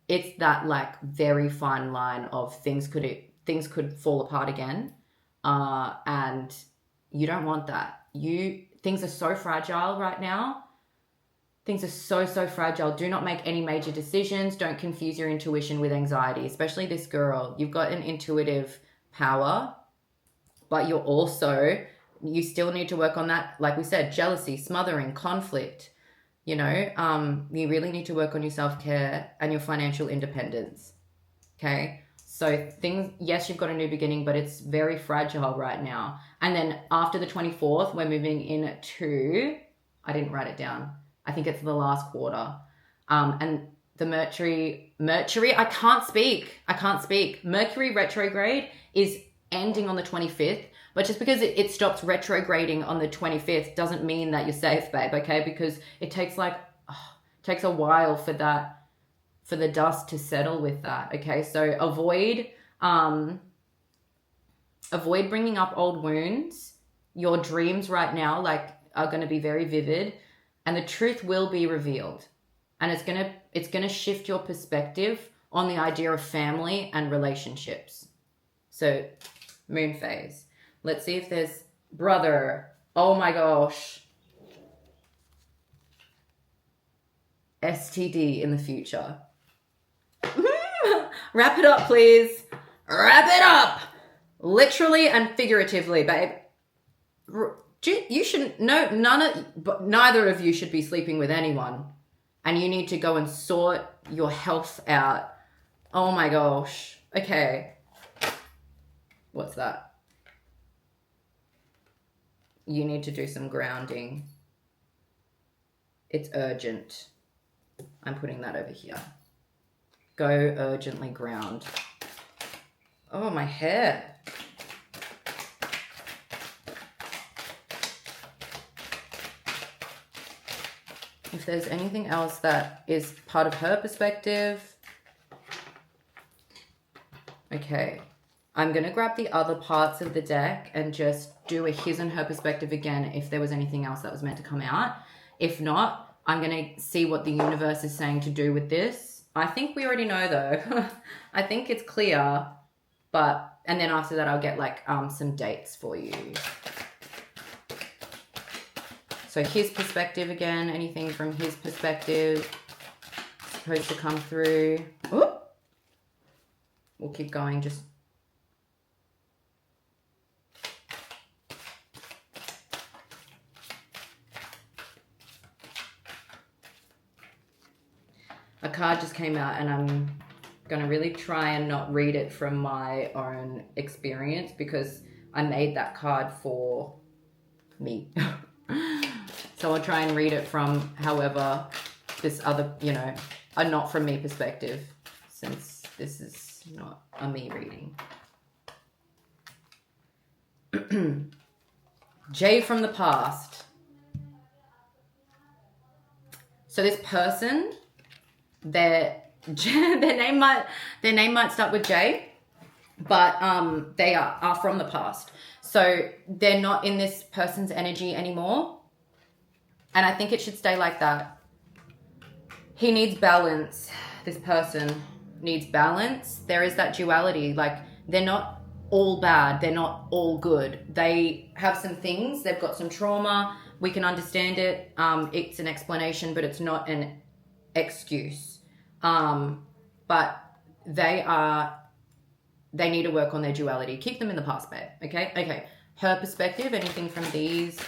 it's that like very fine line of things could fall apart again. And you don't want that. Things are so fragile right now. Things are so, so fragile. Do not make any major decisions. Don't confuse your intuition with anxiety, especially this girl. You've got an intuitive power, but you still need to work on that. Like we said, jealousy, smothering, conflict. You know, you really need to work on your self-care and your financial independence. Okay. So things, yes, you've got a new beginning, but it's very fragile right now. And then after the 24th, we're moving into, I didn't write it down. I think it's the last quarter. And the Mercury, I can't speak. Mercury retrograde is ending on the 25th, but just because it stops retrograding on the 25th doesn't mean that you're safe, babe, okay? Because it takes takes a while for the dust to settle with that, okay? So avoid bringing up old wounds. Your dreams right now are going to be very vivid, and the truth will be revealed, and it's going to shift your perspective on the idea of family and relationships. So moon phase, let's see if there's brother. Oh my gosh, STD in the future. Wrap it up, please. Wrap it up. Literally and figuratively, babe. You shouldn't, neither of you should be sleeping with anyone. And you need to go and sort your health out. Oh my gosh. Okay. What's that? You need to do some grounding. It's urgent. I'm putting that over here. Go urgently ground. Oh, my hair. If there's anything else that is part of her perspective. Okay. I'm going to grab the other parts of the deck and just do a his and her perspective again if there was anything else that was meant to come out. If not, I'm going to see what the universe is saying to do with this. I think we already know though. I think it's clear, and then after that I'll get some dates for you. So his perspective again, anything from his perspective supposed to come through. Ooh. We'll keep going, just a card just came out and I'm going to really try and not read it from my own experience because I made that card for me. So I'll try and read it from however this other, a not from me perspective, since this is not a me reading. Jay from the past. So this person, their name might start with J, but they are from the past. So they're not in this person's energy anymore. And I think it should stay like that. He needs balance. This person needs balance. There is that duality. They're not all bad. They're not all good. They have some things. They've got some trauma. We can understand it. It's an explanation, but it's not an excuse. But they need to work on their duality. Keep them in the past, babe. Okay. Her perspective, anything from these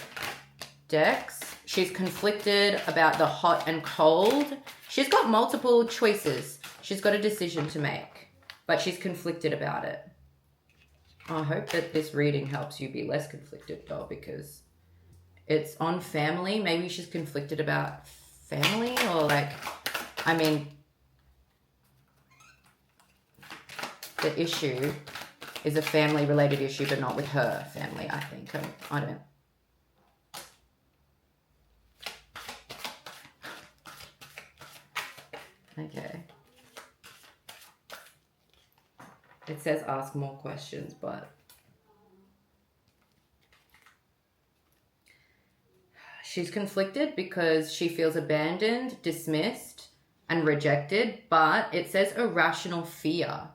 decks. She's conflicted about the hot and cold. She's got multiple choices. She's got a decision to make, but she's conflicted about it. I hope that this reading helps you be less conflicted, though, because it's on family. Maybe she's conflicted about family or the issue is a family-related issue, but not with her family, I think. I don't. Okay. It says ask more questions, but she's conflicted because she feels abandoned, dismissed, and rejected, but it says irrational fear.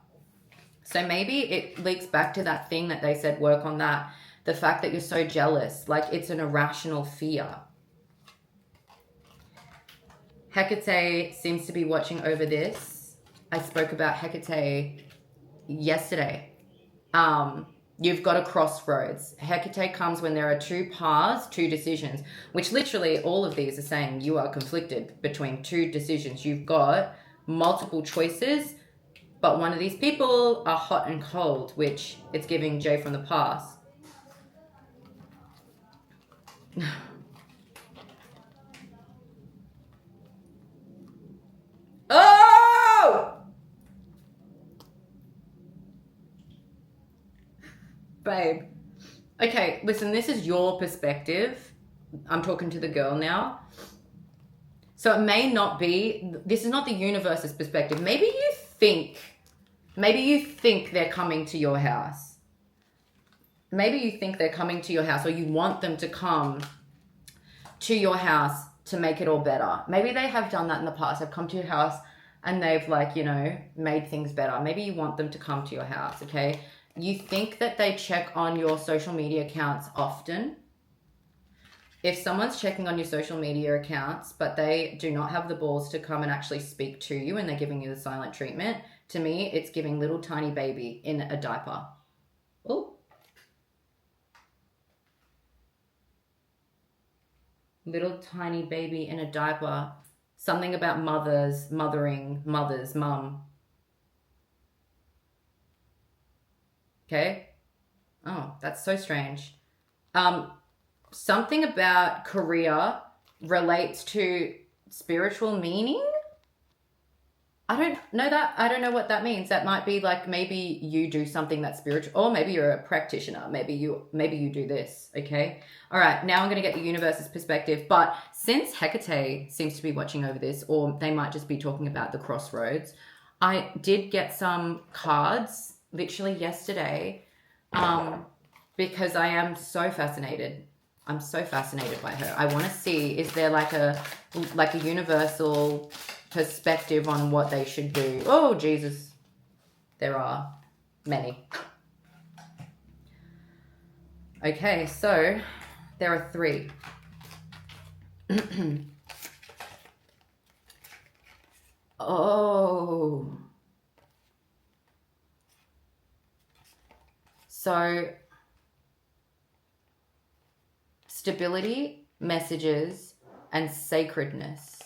So maybe it leaks back to that thing that they said, work on that. The fact that you're so jealous, it's an irrational fear. Hecate seems to be watching over this. I spoke about Hecate yesterday. You've got a crossroads. Hecate comes when there are two paths, two decisions, which literally all of these are saying you are conflicted between two decisions. You've got multiple choices, but one of these people are hot and cold, which it's giving Jay from the past. Oh! Babe. Okay, listen, this is your perspective. I'm talking to the girl now. So it may not be, this is not the universe's perspective. Maybe you think they're coming to your house. Maybe you think they're coming to your house, or you want them to come to your house to make it all better. Maybe they have done that in the past. They've come to your house and they've, like, you know, made things better. Maybe you want them to come to your house, okay? You think that they check on your social media accounts often. If someone's checking on your social media accounts, but they do not have the balls to come and actually speak to you and they're giving you the silent treatment, to me, it's giving little tiny baby in a diaper. Oh. Little tiny baby in a diaper. Something about mothers, mothering, mothers, mum. Okay. Oh, that's so strange. Something about career relates to spiritual meaning. I don't know that. I don't know what that means. That might be like, maybe you do something that's spiritual, or maybe you're a practitioner. Maybe you do this. Okay. All right. Now I'm going to get the universe's perspective. But since Hecate seems to be watching over this, or they might just be talking about the crossroads, I did get some cards literally yesterday, because I am so fascinated. I'm so fascinated by her. I want to see, is there like a universal perspective on what they should do? Oh, Jesus. There are many. Okay, so there are 3. Oh. So, stability, messages, and sacredness.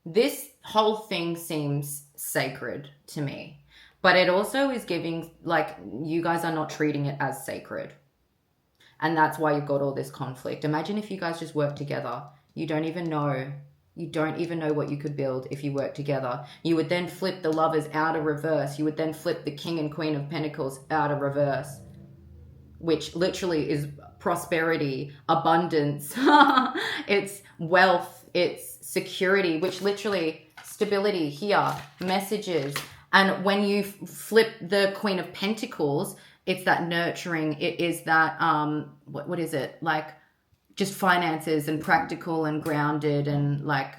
This whole thing seems sacred to me, but it also is giving, like, you guys are not treating it as sacred. And that's why you've got all this conflict. Imagine if you guys just work together. You don't even know what you could build if you work together. You would then flip the lovers out of reverse. You would then flip the king and queen of pentacles out of reverse, which literally is prosperity, abundance. It's wealth, it's security, which literally stability here, messages. And when you flip the Queen of Pentacles, it's that nurturing. It is that, what is it? Like, just finances and practical and grounded, and like,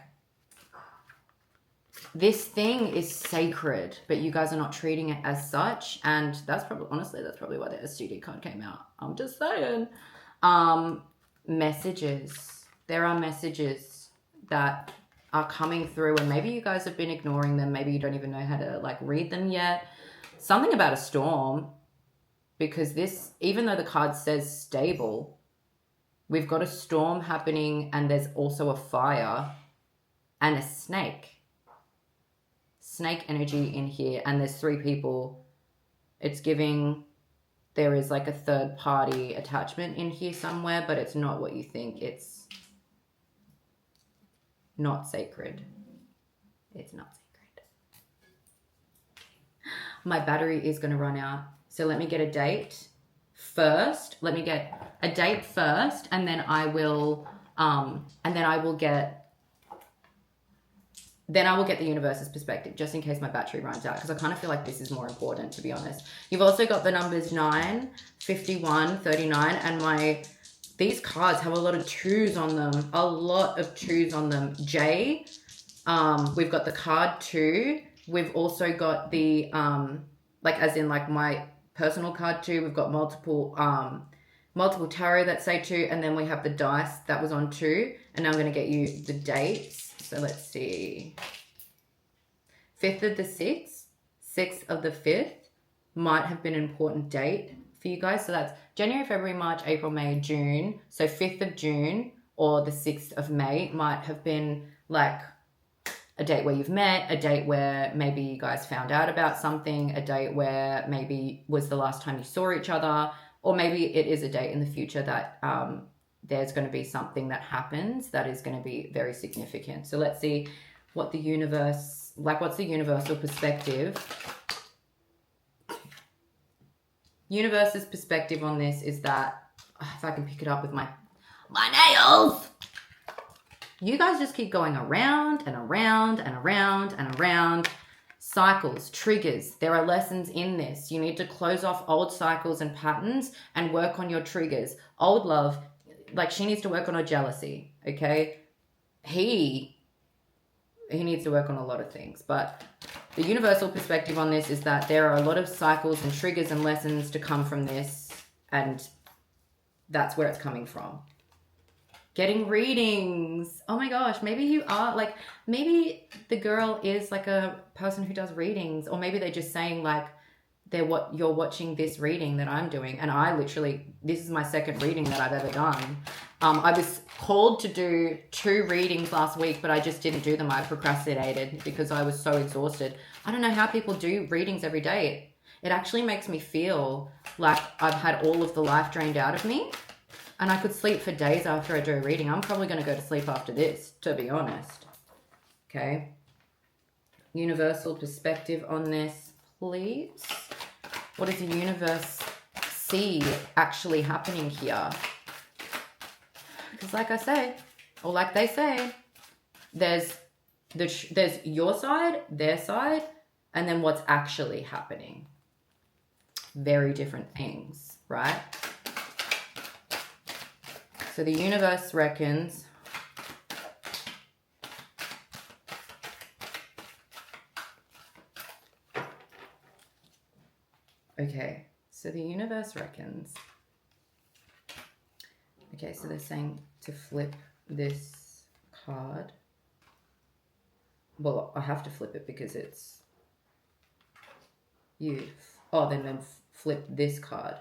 this thing is sacred, but you guys are not treating it as such. And that's probably, honestly, that's probably why the STD card came out. I'm just saying. Messages. There are messages that are coming through, and maybe you guys have been ignoring them. Maybe you don't even know how to, like, read them yet. Something about a storm, because this, even though the card says stable, we've got a storm happening, and there's also a fire and a snake energy in here, and there's 3 people. It's giving, there is like a third party attachment in here somewhere, but it's not what you think. It's not sacred. It's not sacred. My battery is going to run out. So let me get a date first. Let me get a date first, and then I will get the universe's perspective, just in case my battery runs out, because I kind of feel like this is more important, to be honest. You've also got the numbers 9, 51, 39, and these cards have a lot of 2s on them. A lot of 2s on them. J, we've got the card 2. We've also got the, like, as in, like, my personal card 2. We've got multiple tarot that say 2, and then we have the dice that was on 2. And now I'm going to get you the dates. So let's see. 5th of the 6th, 6th of the 5th, might have been an important date for you guys. So that's January, February, March, April, May, June. So 5th of June or the 6th of May might have been like a date where you've met, a date where maybe you guys found out about something, a date where maybe was the last time you saw each other, or maybe it is a date in the future that there's going to be something that happens that is going to be very significant. So let's see what the universe, like what's the universal perspective? Universe's perspective on this is that, if I can pick it up with my nails, you guys just keep going around and around and around and around. Cycles, triggers, there are lessons in this. You need to close off old cycles and patterns and work on your triggers. Old love, like she needs to work on her jealousy, okay? He needs to work on a lot of things. But the universal perspective on this is that there are a lot of cycles and triggers and lessons to come from this, and that's where it's coming from. Getting readings. Oh my gosh, maybe you are like, maybe the girl is like a person who does readings, or maybe they're just saying like you're watching this reading that I'm doing, and I literally, this is my second reading that I've ever done. I was called to do 2 readings last week, but I just didn't do them. I procrastinated because I was so exhausted. I don't know how people do readings every day. It actually makes me feel like I've had all of the life drained out of me. And I could sleep for days after I do a reading. I'm probably going to go to sleep after this, to be honest. Okay. Universal perspective on this, please. What does the universe see actually happening here? Because like I say, or like they say, there's your side, their side, and then what's actually happening. Very different things, right? So the universe reckons okay, so the universe reckons, okay, so they're saying to flip this card. Well, I have to flip it because it's you. Oh, then flip this card.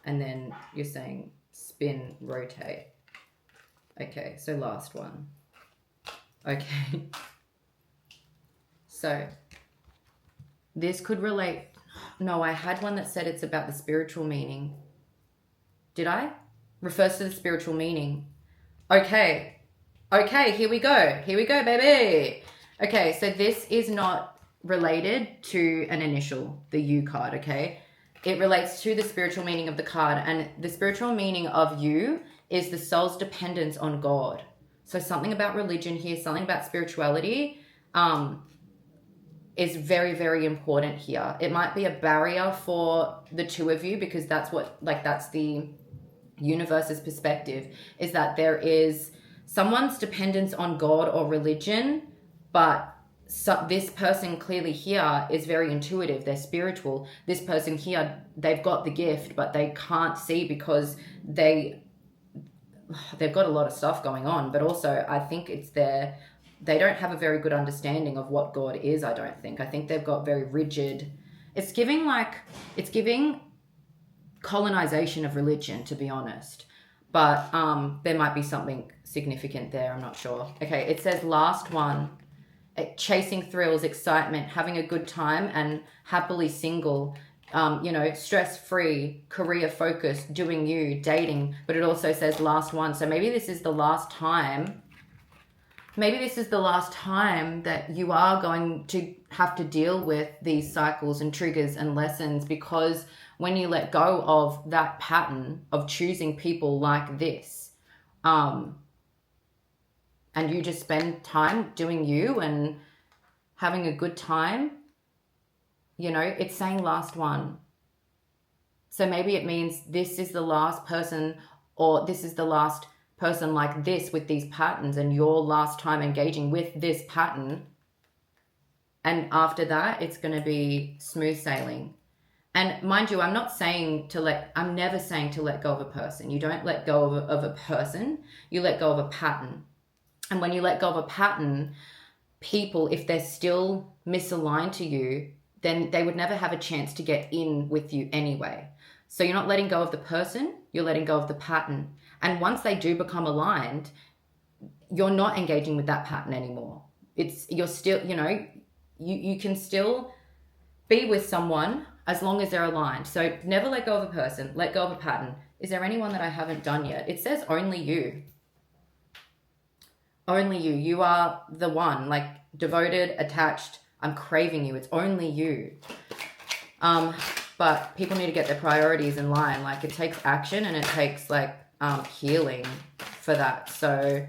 And then you're saying spin, rotate. Okay, so last one. Okay. So this could relate. No, I had one that said it's about the spiritual meaning. Did I? Refers to the spiritual meaning. Okay. Okay, here we go. Here we go, baby. Okay, so this is not related to an initial, the U card, okay? It relates to the spiritual meaning of the card, and the spiritual meaning of you is the soul's dependence on God. So something about religion here, something about spirituality is very, very important here. It might be a barrier for the two of you because that's the universe's perspective, is that there is someone's dependence on God or religion, but this person clearly here is very intuitive. They're spiritual. This person here, they've got the gift, but they can't see because they've got a lot of stuff going on. But also, I think they don't have a very good understanding of what God is, I don't think. I think they've got very rigid. It's giving colonization of religion, to be honest. But there might be something significant there. I'm not sure. Okay, it says last one. Chasing thrills, excitement, having a good time, and happily single, stress-free, career-focused, doing you, dating. But it also says last one. So maybe this is the last time. Maybe this is the last time that you are going to have to deal with these cycles and triggers and lessons, because when you let go of that pattern of choosing people like this, and you just spend time doing you and having a good time, it's saying last one. So maybe it means this is the last person, or this is the last person like this with these patterns, and your last time engaging with this pattern. And after that, it's going to be smooth sailing. And mind you, I'm never saying to let go of a person. You don't let go of a person. You let go of a pattern. And when you let go of a pattern, people, if they're still misaligned to you, then they would never have a chance to get in with you anyway. So you're not letting go of the person, you're letting go of the pattern. And once they do become aligned, you're not engaging with that pattern anymore. You're still, you can still be with someone as long as they're aligned. So never let go of a person, let go of a pattern. Is there anyone that I haven't done yet? It says only you. Only you. You are the one, like devoted, attached. I'm craving you. It's only you. But people need to get their priorities in line. Like it takes action and it takes like healing for that. So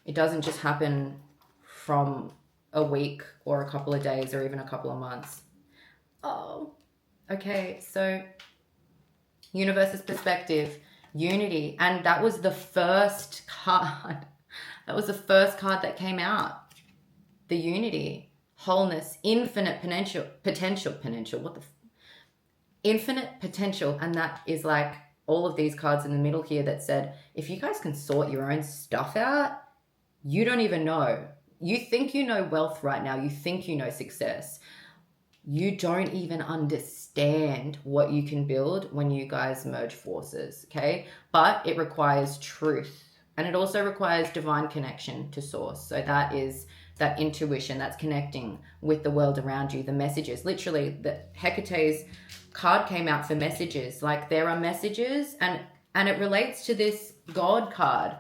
it doesn't just happen from a week or a couple of days or even a couple of months. Oh, okay. So universe's perspective, unity. And that was the first card. That was the first card that came out. The unity, wholeness, infinite potential. Infinite potential. And that is like all of these cards in the middle here that said, if you guys can sort your own stuff out, you don't even know. You think you know wealth right now. You think you know success. You don't even understand what you can build when you guys merge forces, okay? But it requires truth. And it also requires divine connection to source. So that is that intuition that's connecting with the world around you, the messages. Literally, the Hecate's card came out for messages. Like there are messages and it relates to this God card.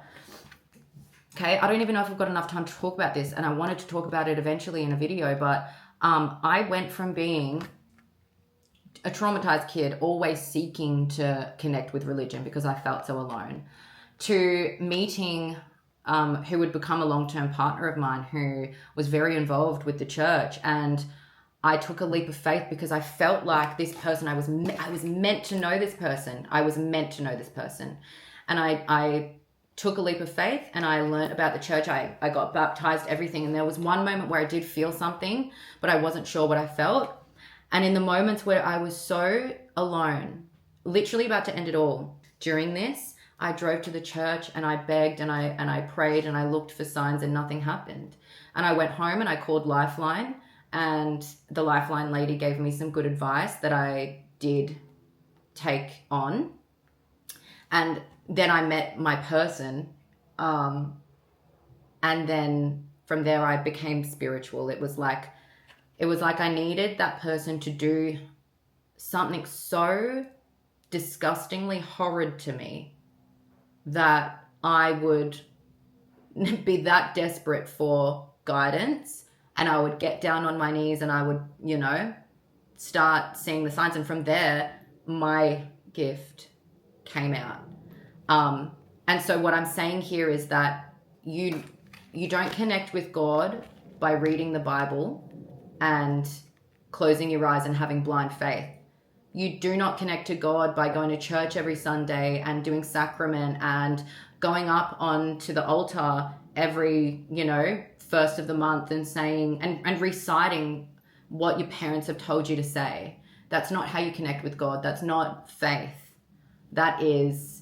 Okay, I don't even know if I've got enough time to talk about this, and I wanted to talk about it eventually in a video, but I went from being a traumatized kid, always seeking to connect with religion because I felt so alone, to meeting who would become a long-term partner of mine who was very involved with the church. And I took a leap of faith because I felt like this person, I was meant to know this person. I was meant to know this person. And I took a leap of faith and I learned about the church. I got baptized, everything. And there was one moment where I did feel something, but I wasn't sure what I felt. And in the moments where I was so alone, literally about to end it all, during this, I drove to the church and I begged and I prayed and I looked for signs and nothing happened. And I went home and I called Lifeline, and the Lifeline lady gave me some good advice that I did take on. And then I met my person. And then from there I became spiritual. It was like I needed that person to do something so disgustingly horrid to me that I would be that desperate for guidance, and I would get down on my knees and I would, start seeing the signs. And from there, my gift came out. And so what I'm saying here is that you don't connect with God by reading the Bible and closing your eyes and having blind faith. You do not connect to God by going to church every Sunday and doing sacrament and going up onto the altar every, first of the month and saying and reciting what your parents have told you to say. That's not how you connect with God. That's not faith. That is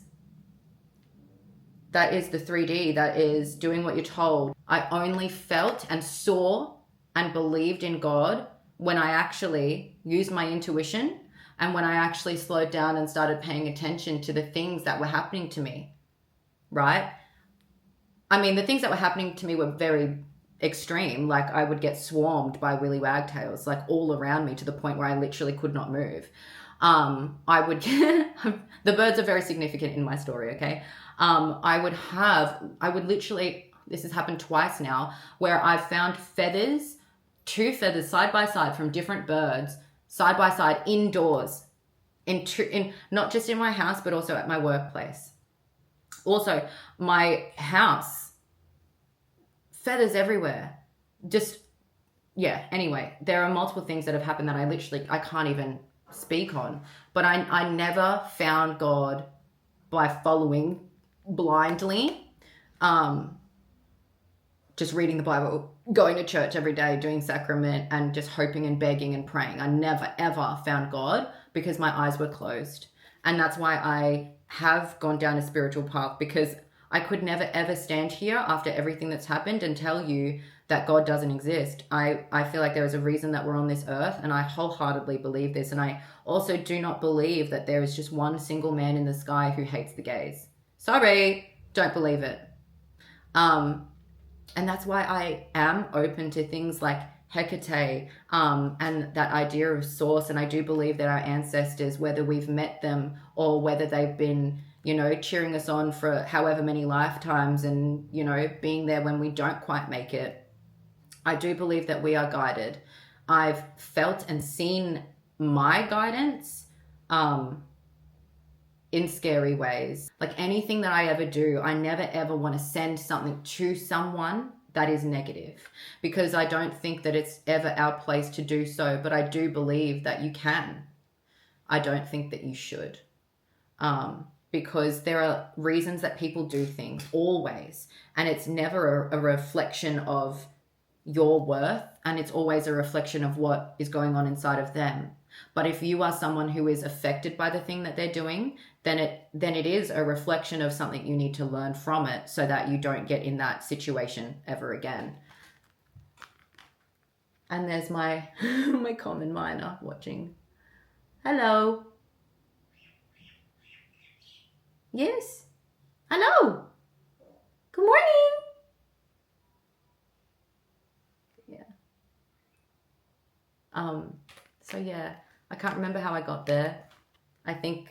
the 3D. That is doing what you're told. I only felt and saw and believed in God when I actually used my intuition and when I actually slowed down and started paying attention to the things that were happening to me, right? I mean, the things that were happening to me were very extreme. Like I would get swarmed by willy wagtails, like all around me, to the point where I literally could not move. I would, the birds are very significant in my story, okay? I would literally, this has happened twice now, where I've found feathers, 2 feathers side by side from different birds, side by side indoors, in not just in my house, but also at my workplace. Also, my house, feathers everywhere. Just, yeah, anyway, there are multiple things that have happened that I can't even speak on. But I never found God by following blindly, just reading the Bible, going to church every day, doing sacrament, and just hoping and begging and praying. I never, ever found God because my eyes were closed. And that's why I have gone down a spiritual path, because I could never, ever stand here after everything that's happened and tell you that God doesn't exist. I feel like there is a reason that we're on this earth, and I wholeheartedly believe this. And I also do not believe that there is just one single man in the sky who hates the gays. Sorry, don't believe it. And that's why I am open to things like Hecate, and that idea of source. And I do believe that our ancestors, whether we've met them or whether they've been, you know, cheering us on for however many lifetimes and, you know, being there when we don't quite make it, I do believe that we are guided. I've felt and seen my guidance in scary ways. Like anything that I ever do, I never ever want to send something to someone that is negative, because I don't think that it's ever our place to do so. But I do believe that you can. I don't think that you should. Because there are reasons that people do things, always. And it's never a reflection of your worth, and it's always a reflection of what is going on inside of them. But if you are someone who is affected by the thing that they're doing, then it is a reflection of something you need to learn from it, so that you don't get in that situation ever again. And there's my my common minor watching. Hello. Yes. Hello. Good morning. Yeah. So yeah, I can't remember how I got there. I think,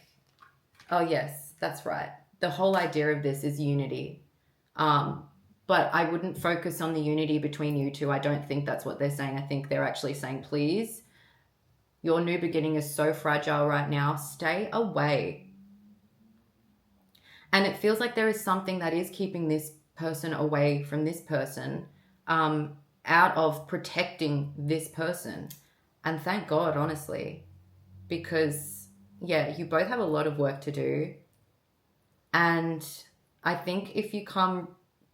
oh yes, that's right. The whole idea of this is unity. But I wouldn't focus on the unity between you two. I don't think that's what they're saying. I think they're actually saying, please, your new beginning is so fragile right now. Stay away. And it feels like there is something that is keeping this person away from this person, out of protecting this person. And thank God, honestly, because yeah, you both have a lot of work to do. And I think if you come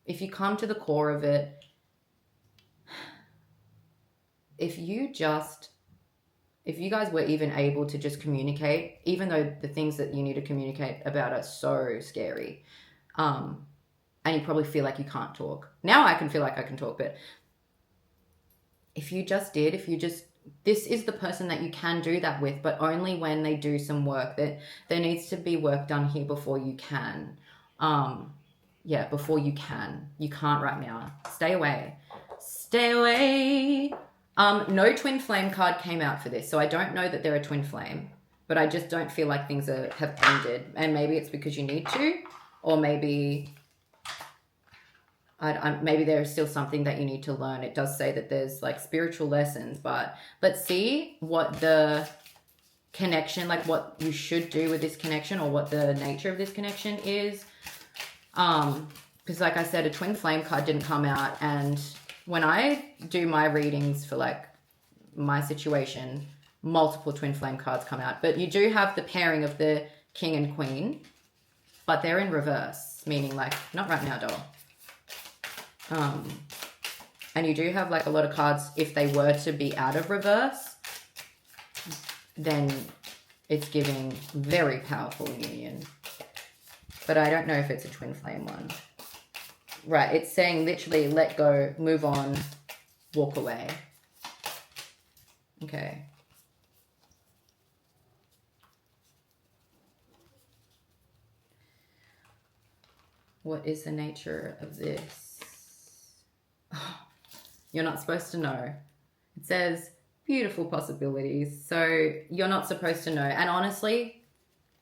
to the core of it, if you guys were even able to just communicate, even though the things that you need to communicate about are so scary, and you probably feel like you can't talk. Now I can feel like I can talk, but this is the person that you can do that with, but only when they do some work. That there needs to be work done here before you can. Before you can. You can't right now. Stay away. Stay away. No twin flame card came out for this, so I don't know that they're a twin flame, but I just don't feel like things have ended. And maybe it's because you need to, or maybe maybe there is still something that you need to learn. It does say that there's like spiritual lessons, but let's see what the connection, like what you should do with this connection, or what the nature of this connection is. Because like I said, a twin flame card didn't come out, and when I do my readings for like my situation, multiple twin flame cards come out. But you do have the pairing of the king and queen, but they're in reverse, meaning like not right now, doll. And you do have like a lot of cards. If they were to be out of reverse, then it's giving very powerful union. But I don't know if it's a twin flame one. Right, it's saying literally let go, move on, walk away. Okay. What is the nature of this? Oh, you're not supposed to know. It says beautiful possibilities. So you're not supposed to know. And honestly,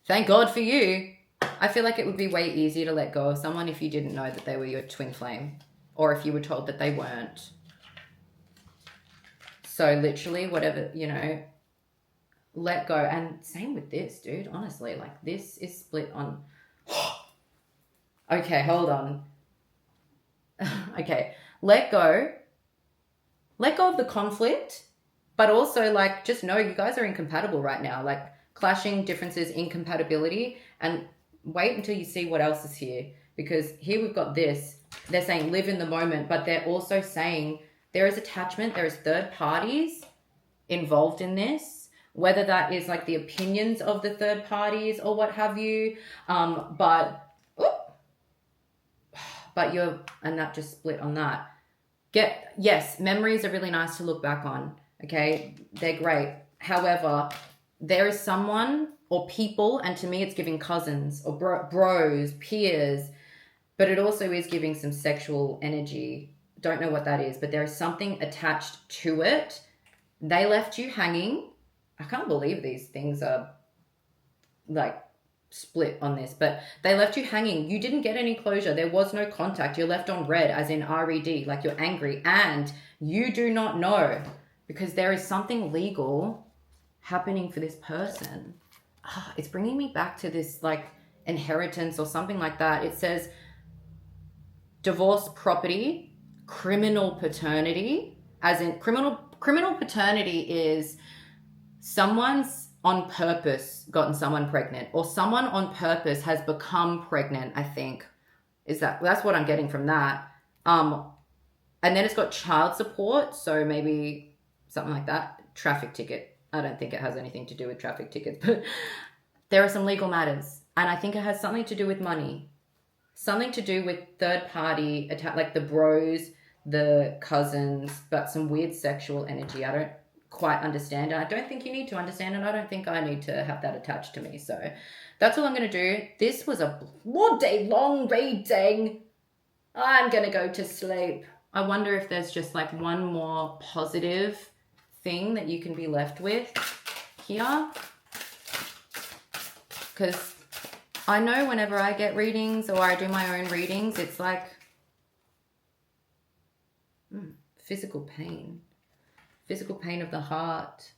thank God for you. I feel like it would be way easier to let go of someone if you didn't know that they were your twin flame, or if you were told that they weren't. So literally whatever, you know, let go. And same with this, dude. Honestly, like this is split on... Okay, hold on. Okay, let go. Let go of the conflict, but also like just know you guys are incompatible right now. Like clashing, differences, incompatibility, and wait until you see what else is here. Because here we've got this. They're saying live in the moment, but they're also saying there is attachment, there is third parties involved in this, whether that is like the opinions of the third parties or what have you. But you're, and that just split on that. Yes, memories are really nice to look back on. Okay, they're great. However, there is someone or people, and to me it's giving cousins or bros, peers, but it also is giving some sexual energy. Don't know what that is, but there is something attached to it. They left you hanging. I can't believe these things are like split on this, but they left you hanging. You didn't get any closure. There was no contact. You're left on red, as in red, like you're angry, and you do not know, because there is something legal happening for this person. It's bringing me back to this like inheritance or something like that. It says divorce, property, criminal paternity, as in criminal paternity is someone's on purpose gotten someone pregnant, or someone on purpose has become pregnant, I think. That's what I'm getting from that. And then it's got child support, so maybe something like that. Traffic ticket. I don't think it has anything to do with traffic tickets, but there are some legal matters. And I think it has something to do with money. Something to do with third party attack, like the bros, the cousins, but some weird sexual energy. I don't quite understand, and I don't think you need to understand, and I don't think I need to have that attached to me. So that's all I'm going to do. This was a bloody long reading. I'm going to go to sleep. I wonder if there's just like one more positive thing that you can be left with here, because I know whenever I get readings or I do my own readings, it's like physical pain of the heart.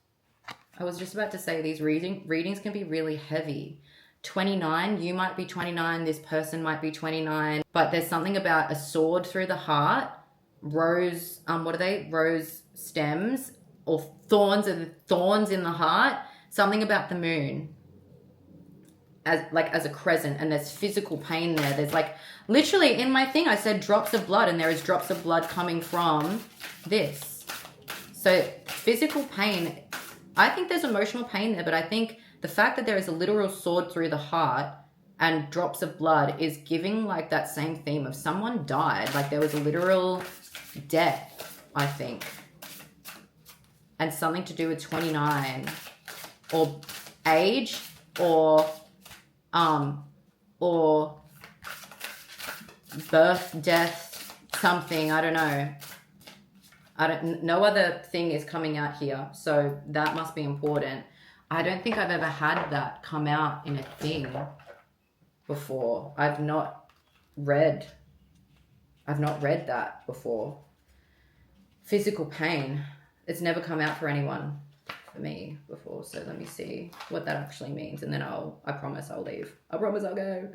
I was just about to say these readings can be really heavy. 29, you might be 29, this person might be 29, but there's something about a sword through the heart, rose, what are they? Rose stems or thorns in the heart, something about the moon as a crescent, and there's physical pain there. There's like, literally in my thing I said drops of blood, and there is drops of blood coming from this. So physical pain, I think there's emotional pain there, but I think the fact that there is a literal sword through the heart and drops of blood is giving like that same theme of someone died. Like there was a literal death, I think. And something to do with 29 or age or birth, death, something, I don't know. No other thing is coming out here, so that must be important. I don't think I've ever had that come out in a thing before. I've not read that before. Physical pain. It's never come out for anyone, for me, before. So let me see what that actually means, and then I promise I'll leave. I promise I'll go.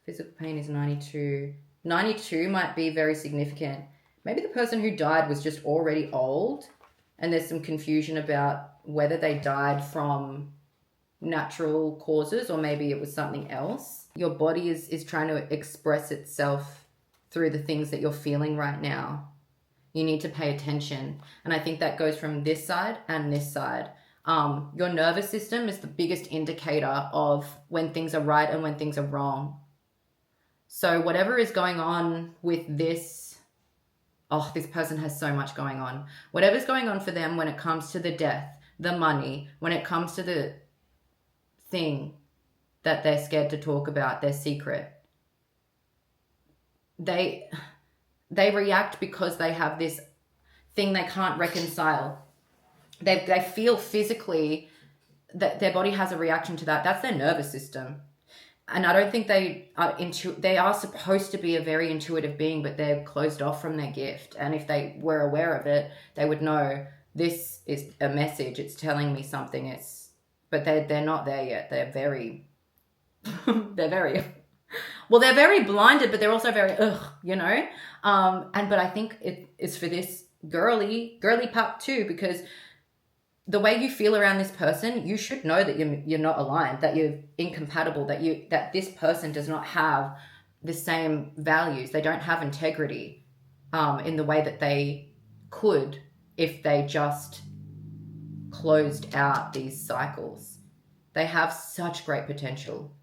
Physical pain is 92. 92 might be very significant. Maybe the person who died was just already old, and there's some confusion about whether they died from natural causes or maybe it was something else. Your body is trying to express itself through the things that you're feeling right now. You need to pay attention. And I think that goes from this side and this side. Your nervous system is the biggest indicator of when things are right and when things are wrong. So whatever is going on with this person has so much going on. Whatever's going on for them when it comes to the death, the money, when it comes to the thing that they're scared to talk about, their secret, they react because they have this thing they can't reconcile. They feel physically that their body has a reaction to that. That's their nervous system. And I don't think they are supposed to be a very intuitive being, but they're closed off from their gift. And if they were aware of it, they would know this is a message. It's telling me something. But they're not there yet. They're very, they're very blinded, but they're also very, but I think it is for this girly pup too, because the way you feel around this person, you should know that you're not aligned, that you're incompatible, that this person does not have the same values. They don't have integrity in the way that they could if they just closed out these cycles. They have such great potential.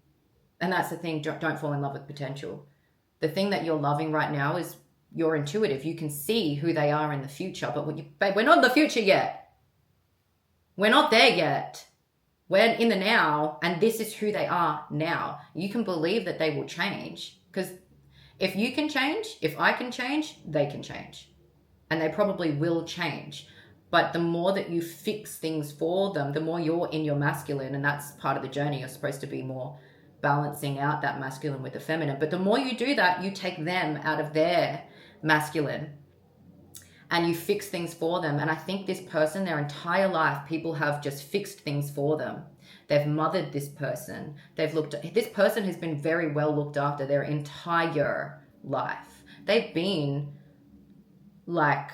And that's the thing, don't fall in love with potential. The thing that you're loving right now is you're intuitive. You can see who they are in the future. But babe, we're not in the future yet. We're not there yet. We're in the now, and this is who they are now. You can believe that they will change, because if you can change, if I can change, they can change. And they probably will change. But the more that you fix things for them, the more you're in your masculine, and that's part of the journey. You're supposed to be more balancing out that masculine with the feminine. But the more you do that, you take them out of their masculine and you fix things for them. And I think this person, their entire life, people have just fixed things for them. They've mothered this person. This person has been very well looked after their entire life. They've been like,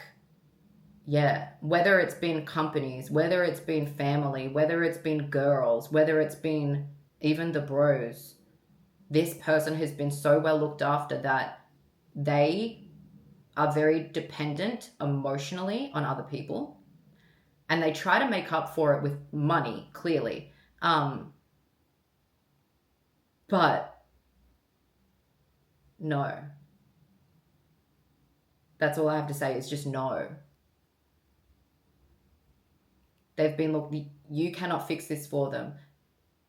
yeah, whether it's been companies, whether it's been family, whether it's been girls, whether it's been even the bros, this person has been so well looked after that they are very dependent emotionally on other people, and they try to make up for it with money, clearly. But no. That's all I have to say is just no. They've been, look, you cannot fix this for them.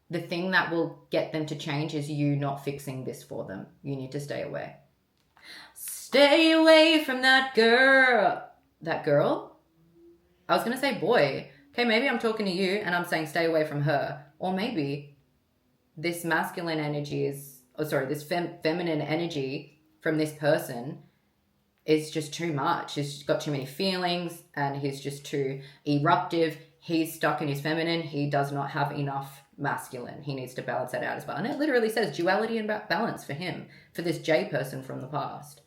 The thing that will get them to change is you not fixing this for them. You need to stay away. Stay away from that girl. That girl? I was going to say boy. Okay, maybe I'm talking to you and I'm saying stay away from her. Or maybe this masculine energy this feminine energy from this person is just too much. He's got too many feelings and he's just too eruptive. He's stuck in his feminine. He does not have enough masculine. He needs to balance that out as well. And it literally says duality and balance for him, for this J person from the past.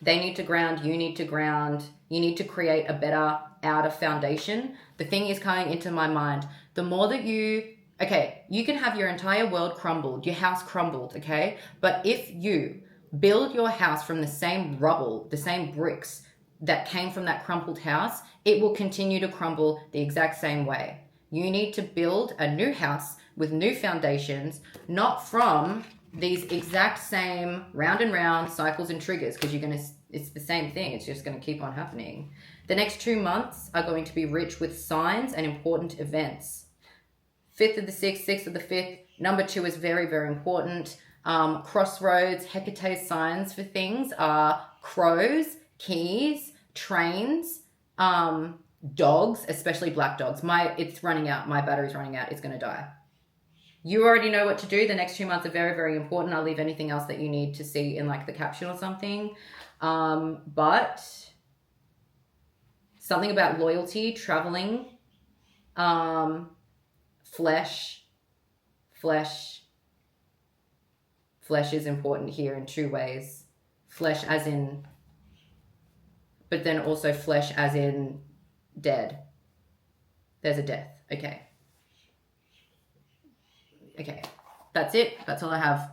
They need to ground, you need to ground, you need to create a better outer foundation. The thing is coming into my mind, the more that you can have your entire world crumbled, your house crumbled, okay? But if you build your house from the same rubble, the same bricks that came from that crumpled house, it will continue to crumble the exact same way. You need to build a new house with new foundations, not from these exact same round and round cycles and triggers, because it's the same thing. It's just going to keep on happening. The next 2 months are going to be rich with signs and important events. 5th of the 6th, 6th of the 5th. Number 2 is very, very important. Crossroads, Hecate's signs for things are crows, keys, trains, dogs, especially black dogs. It's running out. My battery's running out. It's going to die. You already know what to do. The next 2 months are very, very important. I'll leave anything else that you need to see in like the caption or something. But something about loyalty, traveling, flesh is important here in 2 ways. Flesh as in, but then also flesh as in dead. There's a death. Okay, that's it. That's all I have.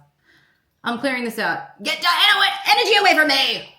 I'm clearing this out. Get energy away from me!